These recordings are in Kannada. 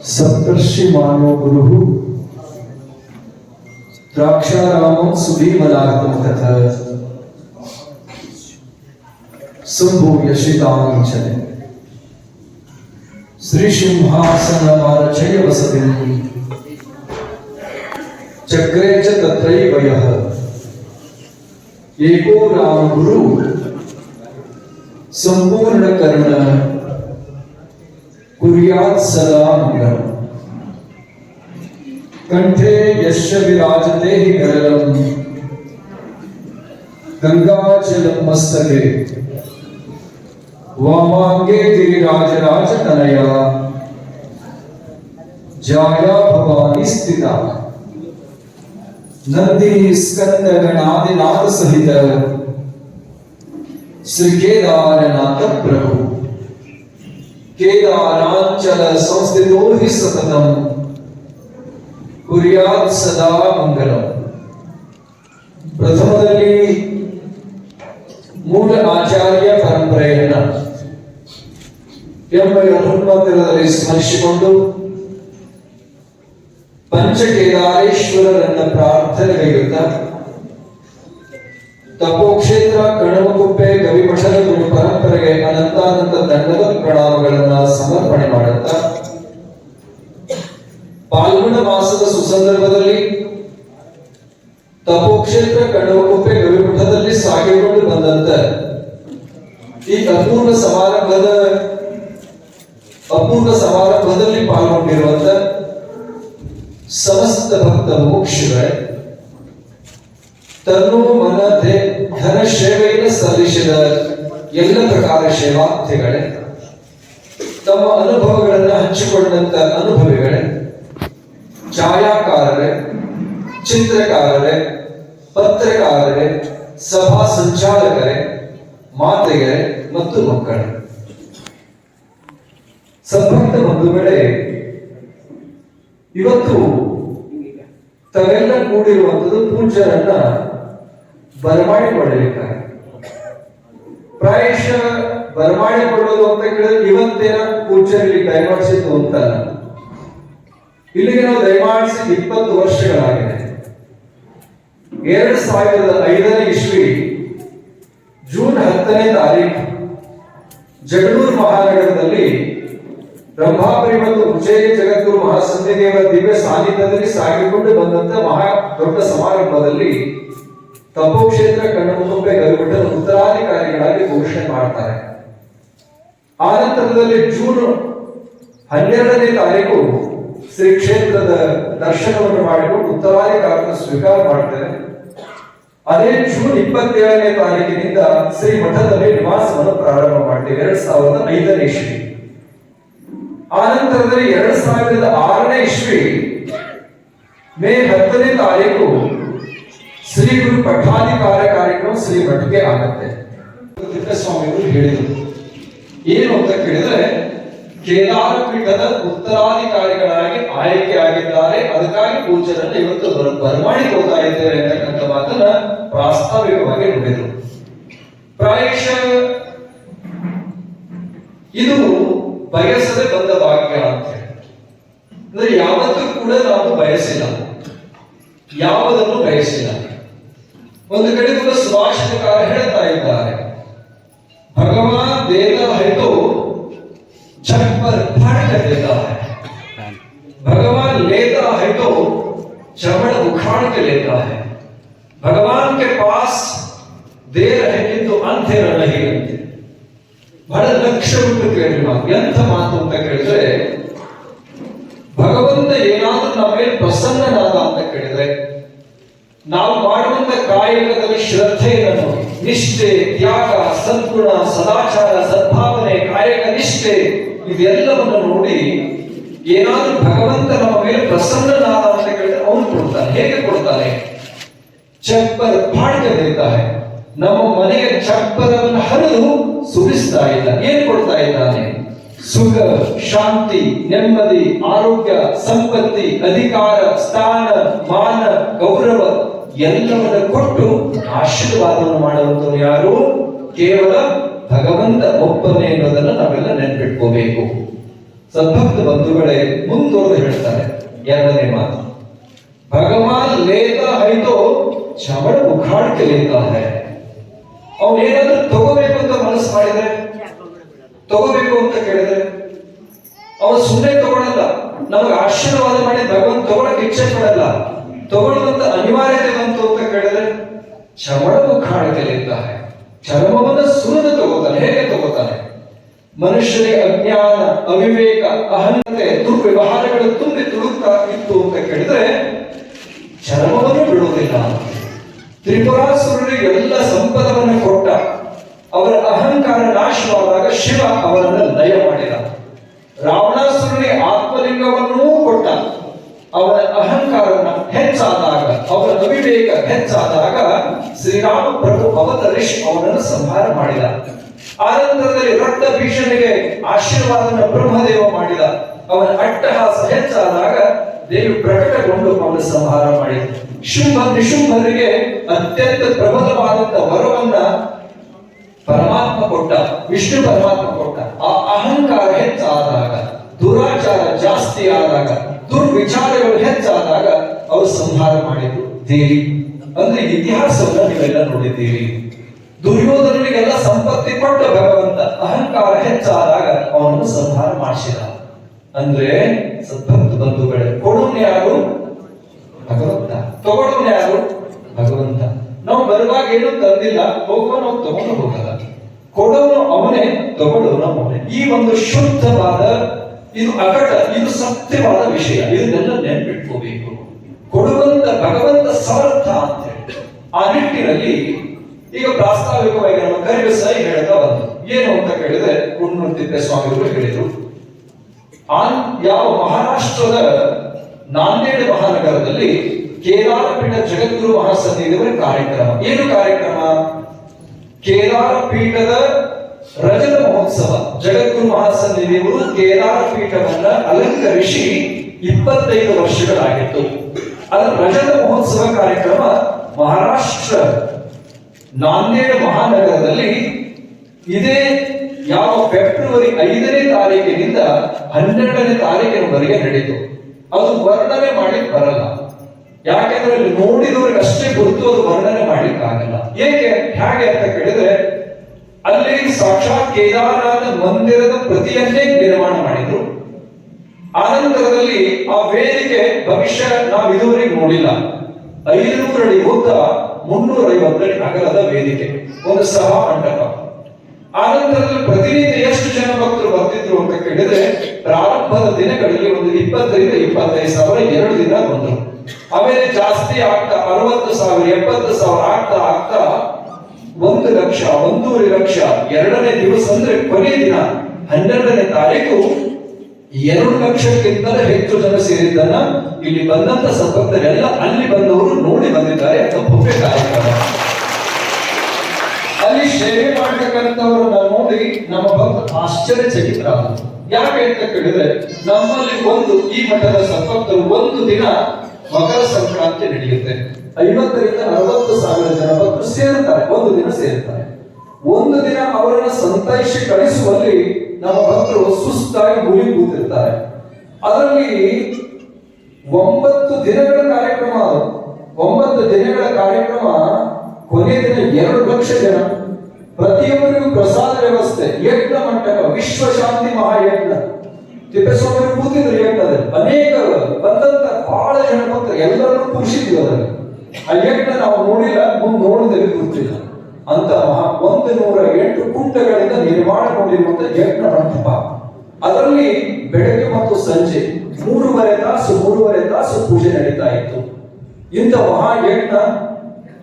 सप्तर्षि मानो गुरु द्राक्षारामं सुधीमलार्दं तथा संभूय शितांचले श्री सिंहासनमारचय वसतिं चक्रे च तत्रैव यः एको राम गुरु संपूर्ण कर्ण कुर्यात् सदा मंगलम् कंठे यस्य विराजते हि गरलम् गंगाजलं मस्तके वामांगे गिरिराजराजतनया जाया भवानी स्थिता नंदी स्कंद गणादिनाथ सहित श्री केदारनाथ प्रभु केदारांचल संस्थितो हि सततम् कुर्यात् सदा मंगलम्। ಪ್ರಥಮದಲ್ಲಿ ಮೂಲ ಆಚಾರ್ಯ ಪರಂಪರೆಯನ್ನ ಹನುಮಂತರದಲ್ಲಿ ಸ್ಮರಿಸಿಕೊಂಡು ಪಂಚಕೇದಾರೇಶ್ವರರನ್ನ ಪ್ರಾರ್ಥನೆಗೈಯುತ್ತಾ ತಪೋಕ್ಷೇತ್ರ ಕಣವಕುಪ್ಪೆ ಗವಿಮಠದ ಗುರು ಪರಂಪರೆಗೆ ಅನಂತಾನಂತ ದಂಡದ ಪ್ರಣಾಮಗಳನ್ನ ಸಮರ್ಪಣೆ ಮಾಡುತ್ತಾ ಪಾಲ್ಗುಣ ಮಾಸದ ಸುಸಂದರ್ಭದಲ್ಲಿ ತಪೋಕ್ಷೇತ್ರ ಕಣವಕುಪ್ಪೆ ಗವಿಮಠದಲ್ಲಿ ಸಾಗಿಕೊಂಡು ಬಂದಂತ ಈ ಅಪೂರ್ವ ಸಮಾರಂಭದಲ್ಲಿ ಪಾಲ್ಗೊಂಡಿರುವಂತ ಸಮಸ್ತ ಭಕ್ತ ಮೋಕ್ಷಗಳೇ, ತನು ಮನ ಧನ ಸೇವೆಯನ್ನು ಸಲ್ಲಿಸಿದ ಎಲ್ಲ ಪ್ರಕಾರ ಸೇವಾರ್ಥಿಗಳೇ, ತಮ್ಮ ಅನುಭವಗಳನ್ನು ಹಂಚಿಕೊಂಡಂತ ಅನುಭವಿಗಳೇ, ಛಾಯಾಕಾರರೇ, ಚಿತ್ರಕಾರರೇ, ಪತ್ರಕಾರರೇ, ಸಭಾ ಸಂಚಾಲಕರೇ, ಮಾತೆಯರೇ ಮತ್ತು ಮಕ್ಕಳೇ, ಸಂಭಕ್ತ ಬಂಧುಗಳೇ, ಇವತ್ತು ತಾವೆಲ್ಲ ಕೂಡಿರುವಂಥದ್ದು ಪೂಜ್ಯರನ್ನ ಬರಮಾಡಿಕೊಳ್ಳಲಿಕ್ಕಾಗಿ. ಪ್ರಾಯಶಃ ಬರಮಾಡಿಕೊಳ್ಳೋದು ಅಂತ ಕೇಳಿದ್ರೆ ಇವತ್ತೇನ ಪೂಜ್ಯರಲ್ಲಿ ದಯಮಾಡಿಸಿದ್ದು ಅಂತ ಇಲ್ಲಿಗೆ ನಾವು ದಯಮಾಡಿಸಿ 20 ವರ್ಷಗಳಾಗಿದೆ. 2005 ಇಸ್ವಿ ಜೂನ್ 10ನೇ ತಾರೀಕು ಜಗಳೂರು ಮಹಾನಗರದಲ್ಲಿ ಬ್ರಹ್ಮಾಪುರಿ ಮತ್ತು ಉಜ್ಜಯಿನಿ ಜಗದ್ಗುರು ಮಹಾಸಂಧಿದೇವರ ದಿವ್ಯ ಸಾನ್ನಿಧ್ಯದಲ್ಲಿ ಸಾಗಿಕೊಂಡು ಬಂದಂತ ಮಹಾ ದೊಡ್ಡ ಸಮಾರಂಭದಲ್ಲಿ ತಪೋಕ್ಷೇತ್ರ ಕಣ್ಣಮುಂಬೆ ಗವಿಮಠದ ಉತ್ತರಾಧಿಕಾರಿಗಳಾಗಿ ಘೋಷಣೆ ಮಾಡ್ತಾರೆ. ಆ ನಂತರದಲ್ಲಿ ಜೂನ್ 12ನೇ ತಾರೀಕು ಶ್ರೀ ಕ್ಷೇತ್ರದ ದರ್ಶನವನ್ನು ಮಾಡಿಕೊಂಡು ಉತ್ತರಾಧಿಕಾರವನ್ನು ಸ್ವೀಕಾರ ಮಾಡ್ತಾರೆ. ಅದೇ ಜೂನ್ 27ನೇ ತಾರೀಕಿನಿಂದ ಶ್ರೀ ಮಠದಲ್ಲಿ ನಿವಾಸವನ್ನು ಪ್ರಾರಂಭ ಮಾಡ್ತೇವೆ 2005ನೇ ಇಸ್ವಿ. ಆ ನಂತರದಲ್ಲಿ 2006ನೇ ಇಸ್ವಿ ಮೇ 10ನೇ ತಾರೀಕು ಶ್ರೀ ಗುರು ಪಠಾಧಿಕಾರ ಕಾರ್ಯಕ್ರಮ ಶ್ರೀ ಮಠಕ್ಕೆ ಆಗುತ್ತೆ. ಸ್ವಾಮಿಗಳು ಹೇಳಿದರು ಏನು ಅಂತ ಕೇಳಿದ್ರೆ, ಕೇದಾರ ಪೀಠದ ಉತ್ತರಾಧಿಕಾರಿಗಳಾಗಿ ಆಯ್ಕೆಯಾಗಿದ್ದಾರೆ, ಅದಕ್ಕಾಗಿ ಪೂಜ್ಯರನ್ನು ಇವತ್ತು ಬರಮಾಡಿಕೊಳ್ತಾ ಇದ್ದೇವೆ ಅಂತಕ್ಕಂಥ ಮಾತನ್ನ ಪ್ರಾಸ್ತಾವಿಕವಾಗಿ ನುಡಿದರು. ಪ್ರಾಯಶಃ ಇದು ಬಯಸದೆ ಬಂದ ಭಾಗ್ಯ ಅಂತ ಹೇಳಿ, ಅಂದ್ರೆ ಯಾವತ್ತೂ ಕೂಡ ನಾವು ಬಯಸಿಲ್ಲ, ಯಾವುದನ್ನು ಬಯಸಿಲ್ಲ. ಒಂದು ಕಡೆ ಕೂಡ ಸುಭಾಷಿತಕಾರ ಹೇಳ್ತಾ ಇದ್ದಾರೆ, ಭಗವಾನ್ ದೇತಾ ಹೈ ತೋ छत पर फाड़ कर देता है, भगवान लेता है तो चमड़ उखाड़ के लेता है, भगवान के पास देर है किंतु अंधेर नहीं रहते. ಬಹಳ ಲಕ್ಷ್ಯ ಉಂಟು ಕೇಳಿ ನಾವು ಎಂಥ ಮಾತು ಅಂತ ಕೇಳಿದ್ರೆ, ಭಗವಂತ ಏನಾದ್ರೂ ನಮ್ಮ ಮೇಲೆ ಪ್ರಸನ್ನನಾದ ಅಂತ ಕೇಳಿದ್ರೆ ನಾವು ಮಾಡುವಂತ ಕಾಯಕದಲ್ಲಿ ಶ್ರದ್ಧೆಯನ್ನು, ನಿಷ್ಠೆ, ತ್ಯಾಗ, ಸದ್ಗುಣ, ಸದಾಚಾರ, ಸದ್ಭಾವನೆ, ಕಾಯಕ ನಿಷ್ಠೆ ಇದೆಲ್ಲವನ್ನು ನೋಡಿ ಏನಾದ್ರೂ ಭಗವಂತ ನಮ್ಮ ಮೇಲೆ ಪ್ರಸನ್ನನಾದ ಅಂತ ಕೇಳಿದ್ರೆ ಅವನು ಕೊಡ್ತಾನೆ. ಹೇಗೆ ಕೊಡ್ತಾನೆ? ಚಪ್ಪರ್ ಪಾಡ್ಯ ದೇತಾನೆ. ನಮ್ಮ ಮನೆಯ ಚಪ್ಪರವನ್ನು ಹರಿದು ಸುರಿಸ್ತಾ ಇಲ್ಲ. ಏನ್ ಕೊಡ್ತಾ ಇದ್ದಾನೆ? ಸುಖ, ಶಾಂತಿ, ನೆಮ್ಮದಿ, ಆರೋಗ್ಯ, ಸಂಪತ್ತಿ, ಅಧಿಕಾರ, ಸ್ಥಾನ, ಮಾನ, ಗೌರವ ಎಲ್ಲವನ್ನ ಕೊಟ್ಟು ಆಶೀರ್ವಾದವನ್ನು ಮಾಡುವಂತರು ಯಾರು? ಕೇವಲ ಭಗವಂತ ಒಬ್ಬನೇ ಅನ್ನೋದನ್ನ ನಾವೆಲ್ಲ ನೆನ್ಪಿಟ್ಕೋಬೇಕು. ಸದ್ಭಕ್ತ ಬಂಧುಗಳೇ ಮುಂದುವರೆದು ಹೇಳ್ತಾರೆ ಎರಡನೇ ಮಾತು, ಭಗವಾನ್ ಲೇತ ಹೈತೋ ಚಮಡ ಉಖಾಡ್ ಕೆ ಲೇತಾ ಹೈ. ಅವನೇನಾದ್ರೂ ತಗೋಬೇಕು ಅಂತ ಮನಸ್ಸು ಮಾಡಿದ್ರೆ, ತಗೋಬೇಕು ಅಂತ ಕೇಳಿದ್ರೆ ಅವನು ಸುಮ್ಮನೆ ತಗೊಳಲ್ಲ. ನಮಗೆ ಆಶೀರ್ವಾದ ಮಾಡಿ ಭಗವಂತ ತಗೊಳಕ್ ಇಚ್ಛೆ ಪಡಲ್ಲ. ತಗೊಳ್ಳುವಂತ ಅನಿವಾರ್ಯತೆ ಬಂತು ಅಂತ ಕೇಳಿದ್ರೆ ಚಮಡ ಉಖಾಡ್ ಕೆ ಲೇತಾ ಹೈ, ಚರ್ಮವನ್ನ ಸುರಿದು ತಗೋತಾನೆ. ಹೇಗೆ ತಗೋತಾನೆ? ಮನುಷ್ಯನಿಗೆ ಅಜ್ಞಾನ, ಅವಿವೇಕ, ಅಹಂತೆ, ದುರ್ವ್ಯವಹಾರಗಳು ತುಂಬಿ ತುಳುಕ್ತಾ ಇತ್ತು ಅಂತ ಕೇಳಿದ್ರೆ ಚರ್ಮವನ್ನು ಬಿಡುವುದಿಲ್ಲ. ತ್ರಿಪುರಾಸುರರಿಗೆ ಎಲ್ಲ ಸಂಪದವನ್ನು ಕೊಟ್ಟ. ಅವರ ಅಹಂಕಾರ ನಾಶವಾದಾಗ ಶಿವ ಅವರನ್ನು ಲಯ ಮಾಡಿದ. ರಾವಣಾಸುರನಿಗೆ ಆತ್ಮಲಿಂಗವನ್ನೂ ಕೊಟ್ಟ. ಅವರ ಅಹಂಕಾರನ ಹೆಚ್ಚಾದಾಗ, ಅವರ ಅವಿವೇಕ ಹೆಚ್ಚಾದಾಗ ಶ್ರೀರಾಮ ಪ್ರಭು ಅವತರಿಸಿ ಅವನನ್ನು ಸಂಹಾರ ಮಾಡಿದ. ಆನಂತರದಲ್ಲಿ ರಕ್ತ ಭೀಷಣಿಗೆ ಆಶೀರ್ವಾದನ ಬ್ರಹ್ಮದೇವ ಮಾಡಿದ. ಅವನ ಅಟ್ಟಹಾಸ ಹೆಚ್ಚಾದಾಗ ದೇವಿ ಪ್ರಕಟಗೊಂಡು ಅವನ ಸಂಹಾರ ಮಾಡಿದ. ಶುಂಭ ನಿಶುಂಭರಿಗೆ ಅತ್ಯಂತ ಪ್ರಬಲವಾದಂತ ವರವನ್ನ ಪರಮಾತ್ಮ ಕೊಟ್ಟ, ವಿಷ್ಣು ಪರಮಾತ್ಮ ಕೊಟ್ಟ. ಆ ಅಹಂಕಾರ ಹೆಚ್ಚಾದಾಗ, ದುರಾಚಾರ ಜಾಸ್ತಿ ಆದಾಗ, ದುರ್ವಿಚಾರಗಳು ಹೆಚ್ಚಾದಾಗ ಅವರು ಸಂಹಾರ ಮಾಡಿದ್ರು ದೇವಿ. ಅಂದ್ರೆ ಇತಿಹಾಸವನ್ನ ನೀವೆಲ್ಲ ನೋಡಿದ್ದೀರಿ. ದುರ್ಯೋಧನಿಗೆಲ್ಲ ಸಂಪತ್ತಿ ಕೊಟ್ಟ ಭಗವಂತ ಅಹಂಕಾರ ಹೆಚ್ಚಾದಾಗ ಅವನನ್ನು ಸಂಹಾರ ಮಾಡಿಸಿದ. ಅಂದ್ರೆ ಸದ್ಭಕ್ತ ಬಂಧುಗಳೇ, ಕೊಡೋನು ಯಾರು? ಭಗವಂತ. ತಗೊಳ್ಳೋನು ಯಾರು? ಭಗವಂತ. ನಾವು ಬರುವಾಗ ಏನು ತಂದಿಲ್ಲ, ಹೋಗುವ ನಾವು ತಗೊಂಡು ಹೋಗಲ್ಲ. ಕೊಡೋನು ಅವನೇ, ತಗೊಳ್ಳೋನು ಅವನೇ. ಈ ಒಂದು ಶುದ್ಧವಾದ, ಇದು ಅಕಟ, ಇದು ಸತ್ಯವಾದ ವಿಷಯ. ಇದನ್ನೆಲ್ಲ ನೆನ್ಪಿಟ್ಕೋಬೇಕು. ಕೊಡುವಂತ ಭಗವಂತ ಸಮರ್ಥ ಅಂತ ಹೇಳಿ ಆ ನಿಟ್ಟಿನಲ್ಲಿ ಈಗ ಪ್ರಾಸ್ತಾವಿಕವಾಗಿ ನಮ್ಮ ಕರಿಬಸೈ ಹೇಳ್ತಾ ಬಂತು. ಏನು ಅಂತ ಕೇಳಿದ್ರೆ ಕುನ್ನೂರು ತಿಪ್ಪೇಸ್ವಾಮಿಗಳು ಹೇಳಿದ್ರು, ಯಾವ ಮಹಾರಾಷ್ಟ್ರದ ನಾಂದೇಡ್ ಮಹಾನಗರದಲ್ಲಿ ಕೇದಾರಪೀಠ ಜಗದ್ಗುರು ಮಹಾಸನ್ನಿಧಿಯವರ ಕಾರ್ಯಕ್ರಮ. ಏನು ಕಾರ್ಯಕ್ರಮ? ಕೇದಾರ ಪೀಠದ ರಜತ ಮಹೋತ್ಸವ. ಜಗದ್ಗುರು ಮಹಾಸನ್ನಿಧಿಯವರು ಕೇದಾರ ಪೀಠವನ್ನ ಅಲಂಕರಿಸಿ 25 ವರ್ಷಗಳಾಗಿತ್ತು. ಅದರ ರಜತ ಮಹೋತ್ಸವ ಕಾರ್ಯಕ್ರಮ ಮಹಾರಾಷ್ಟ್ರ ನಾಂದೇಡ್ ಮಹಾನಗರದಲ್ಲಿ ಇದೇ ಯಾವ ಫೆಬ್ರವರಿ 5ನೇ ತಾರೀಕಿನಿಂದ 12ನೇ ತಾರೀಕಿನವರೆಗೆ ನಡೀತು. ಅದು ವರ್ಣನೆ ಮಾಡಿ ಬರಲ್ಲ. ಯಾಕೆಂದ್ರೆ ಅಲ್ಲಿ ನೋಡಿದವರಿಗೆ ಅಷ್ಟೇ ಗೊತ್ತು, ಅದು ವರ್ಣನೆ ಮಾಡ್ಲಿಕ್ಕಾಗಲ್ಲ. ಹೇಗೆ ಅಂತ ಕೇಳಿದ್ರೆ ಅಲ್ಲಿ ಸಾಕ್ಷಾತ್ ಕೇದಾರನಾಥ ಮಂದಿರದ ಪ್ರತಿಯನ್ನೇ ನಿರ್ಮಾಣ ಮಾಡಿದ್ರು. ಆನಂತರದಲ್ಲಿ ಆ ವೇದಿಕೆ ಭವಿಷ್ಯ ನಾವು ಇದುವರೆಗೆ ನೋಡಿಲ್ಲ. 500 ಅಡಿ ಉದ್ದ, 350 ಅಡಿ ಅಗಲದ ವೇದಿಕೆ, ಒಂದು ಸಭಾ ಮಂಟಪ. ಆನಂತರದಲ್ಲಿ ಪ್ರತಿನಿತ್ಯ ಎಷ್ಟು ಜನ ಭಕ್ತರು ಬರ್ತಿದ್ರು ಅಂತ ಕೇಳಿದ್ರೆ ಪ್ರಾರಂಭದ ದಿನಗಳಲ್ಲಿ ಒಂದು 20 ರಿಂದ 25 ಸಾವಿರ 2 ದಿನ ಬಂದರು. ಆಮೇಲೆ ಜಾಸ್ತಿ ಆಗ್ತಾ 60,000 70,000 ಆಗ್ತಾ 1 ಲಕ್ಷ, 1.5 ಲಕ್ಷ. 2ನೇ ದಿವಸ ಅಂದ್ರೆ ಕೊನೆ ದಿನ 12ನೇ ತಾರೀಕು 2 ಲಕ್ಷಕ್ಕಿಂತಲೂ ಹೆಚ್ಚು ಜನ ಸೇರಿದ್ದನ್ನ ಇಲ್ಲಿ ಬಂದಂತ ಸದ್ಭಕ್ತರೆಲ್ಲ ಅಲ್ಲಿ ಬಂದವರು ನೋಡಿ ಬಂದಿದ್ದಾರೆ. ಭವ್ಯ ಕಾರ್ಯಕ್ರಮ. ಅಲ್ಲಿ ಸೇವೆ ಮಾಡತಕ್ಕಂಥವ್ರನ್ನ ನೋಡಿ ನಮ್ಮ ಭಕ್ತ ಆಶ್ಚರ್ಯಚಕಿತರಾದರು. ಯಾಕೆ ಅಂತ ಕೇಳಿದ್ರೆ ನಮ್ಮಲ್ಲಿ ಈ ಮಠದ ಸದ್ಭಕ್ತರು ಒಂದು ದಿನ ಮಕರ ಸಂಕ್ರಾಂತಿ ನಡೆಯುತ್ತೆ. 50 ರಿಂದ 40 ಸಾವಿರ ಜನ ಭಕ್ತರು ಸೇರ್ತಾರೆ, ಒಂದು ದಿನ ಸೇರ್ತಾರೆ. ಒಂದು ದಿನ ಅವರನ್ನ ಸಂತೈಸಿ ಕಳಿಸುವಲ್ಲಿ ನಮ್ಮ ಭಕ್ತರು ಸುಸ್ತಾಗಿ ಮುಗಿ ಕೂತಿರ್ತಾರೆ. ಅದರಲ್ಲಿ 9 ದಿನಗಳ ಕಾರ್ಯಕ್ರಮ. 9 ದಿನಗಳ ಕಾರ್ಯಕ್ರಮ. ಕೊನೆ ದಿನ 2 ಲಕ್ಷ ಜನ. ಪ್ರತಿಯೊಬ್ಬರಿಗೂ ಪ್ರಸಾದ ವ್ಯವಸ್ಥೆ, ಯಜ್ಞ ಮಂಟಪ, ವಿಶ್ವಶಾಂತಿ ಮಹಾಯಜ್ಞ. ತಿಪ್ಪೇಸ್ವಾಮಿ ಕೂತಿದ್ರು ಯಜ್ಞದಲ್ಲಿ. ಅನೇಕ ಬಂದಂತ ಬಹಳ ಜನ ಭಕ್ತರು ಎಲ್ಲರನ್ನೂ ಖುಷಿದ್ವಿ. ಅದರಲ್ಲಿ ಆ ಯಜ್ಞ ನಾವು ನೋಡಿಲ್ಲ, ಮುಂದೆ ನೋಡಿದಲ್ಲಿ ಗೊತ್ತಿಲ್ಲ. ಅಂತ 108 ಕುಂಟಗಳಿಂದ ನಿರ್ಮಾಣಗೊಂಡಿರುವಂತಹ ಯಜ್ಞ ಮಂಟಪ. ಅದರಲ್ಲಿ ಬೆಳಗ್ಗೆ ಮತ್ತು ಸಂಜೆ 3.5 ತಾಸು ಪೂಜೆ ನಡೀತಾ ಇತ್ತು. ಇಂಥ ಮಹಾಯಜ್ಞ.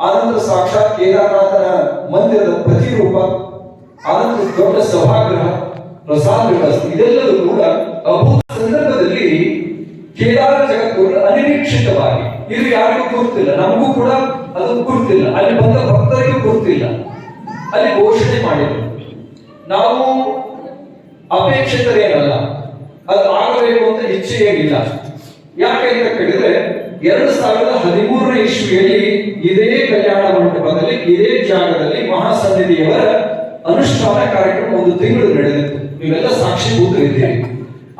ಆನಂತರ ಸಾಕ್ಷಾತ್ ಕೇದಾರನಾಥನ ಮಂದಿರದ ಪ್ರತಿರೂಪ, ಆನಂತರ ದೊಡ್ಡ ಸಭಾಗೃಹ, ಪ್ರಸಾದ ವ್ಯವಸ್ಥೆ, ಇದೆಲ್ಲವೂ ಕೂಡ ಅಭೂತ ಸಂದರ್ಭದಲ್ಲಿ ಕೇದಾರ ಜಗದ್ಗುರು ಅನಿರೀಕ್ಷಿತವಾಗಿ, ಇದು ಯಾರಿಗೂ ಗುರುತಿಲ್ಲ, ನಮಗೂ ಕೂಡ ಅದು ಗುರುತಿಲ್ಲ, ಅಲ್ಲಿ ಬಂದ ಭಕ್ತರಿಗೂ ಗುರುತಿಲ್ಲ, ಅಲ್ಲಿ ಘೋಷಣೆ ಮಾಡಿದ್ರು. ನಾವು ಅಪೇಕ್ಷಿತರೇನಲ್ಲ, ಅದು ಆಗಬೇಕು ಅಂತ ಇಚ್ಛೆ ಏನಿಲ್ಲ. ಯಾಕೆ ಅಂತ ಕೇಳಿದ್ರೆ 2013ನೇ ಇಸ್ವಿಯಲ್ಲಿ ಇದೇ ಕಲ್ಯಾಣ ಮಂಟಪದಲ್ಲಿ, ಇದೇ ಜಾಗದಲ್ಲಿ ಮಹಾಸನ್ನಿಧಿಯವರ ಅನುಷ್ಠಾನ ಕಾರ್ಯಕ್ರಮ 1 ತಿಂಗಳು ನಡೆದಿತ್ತು. ನೀವೆಲ್ಲ ಸಾಕ್ಷಿಭೂತರಿದ್ದೀರಿ.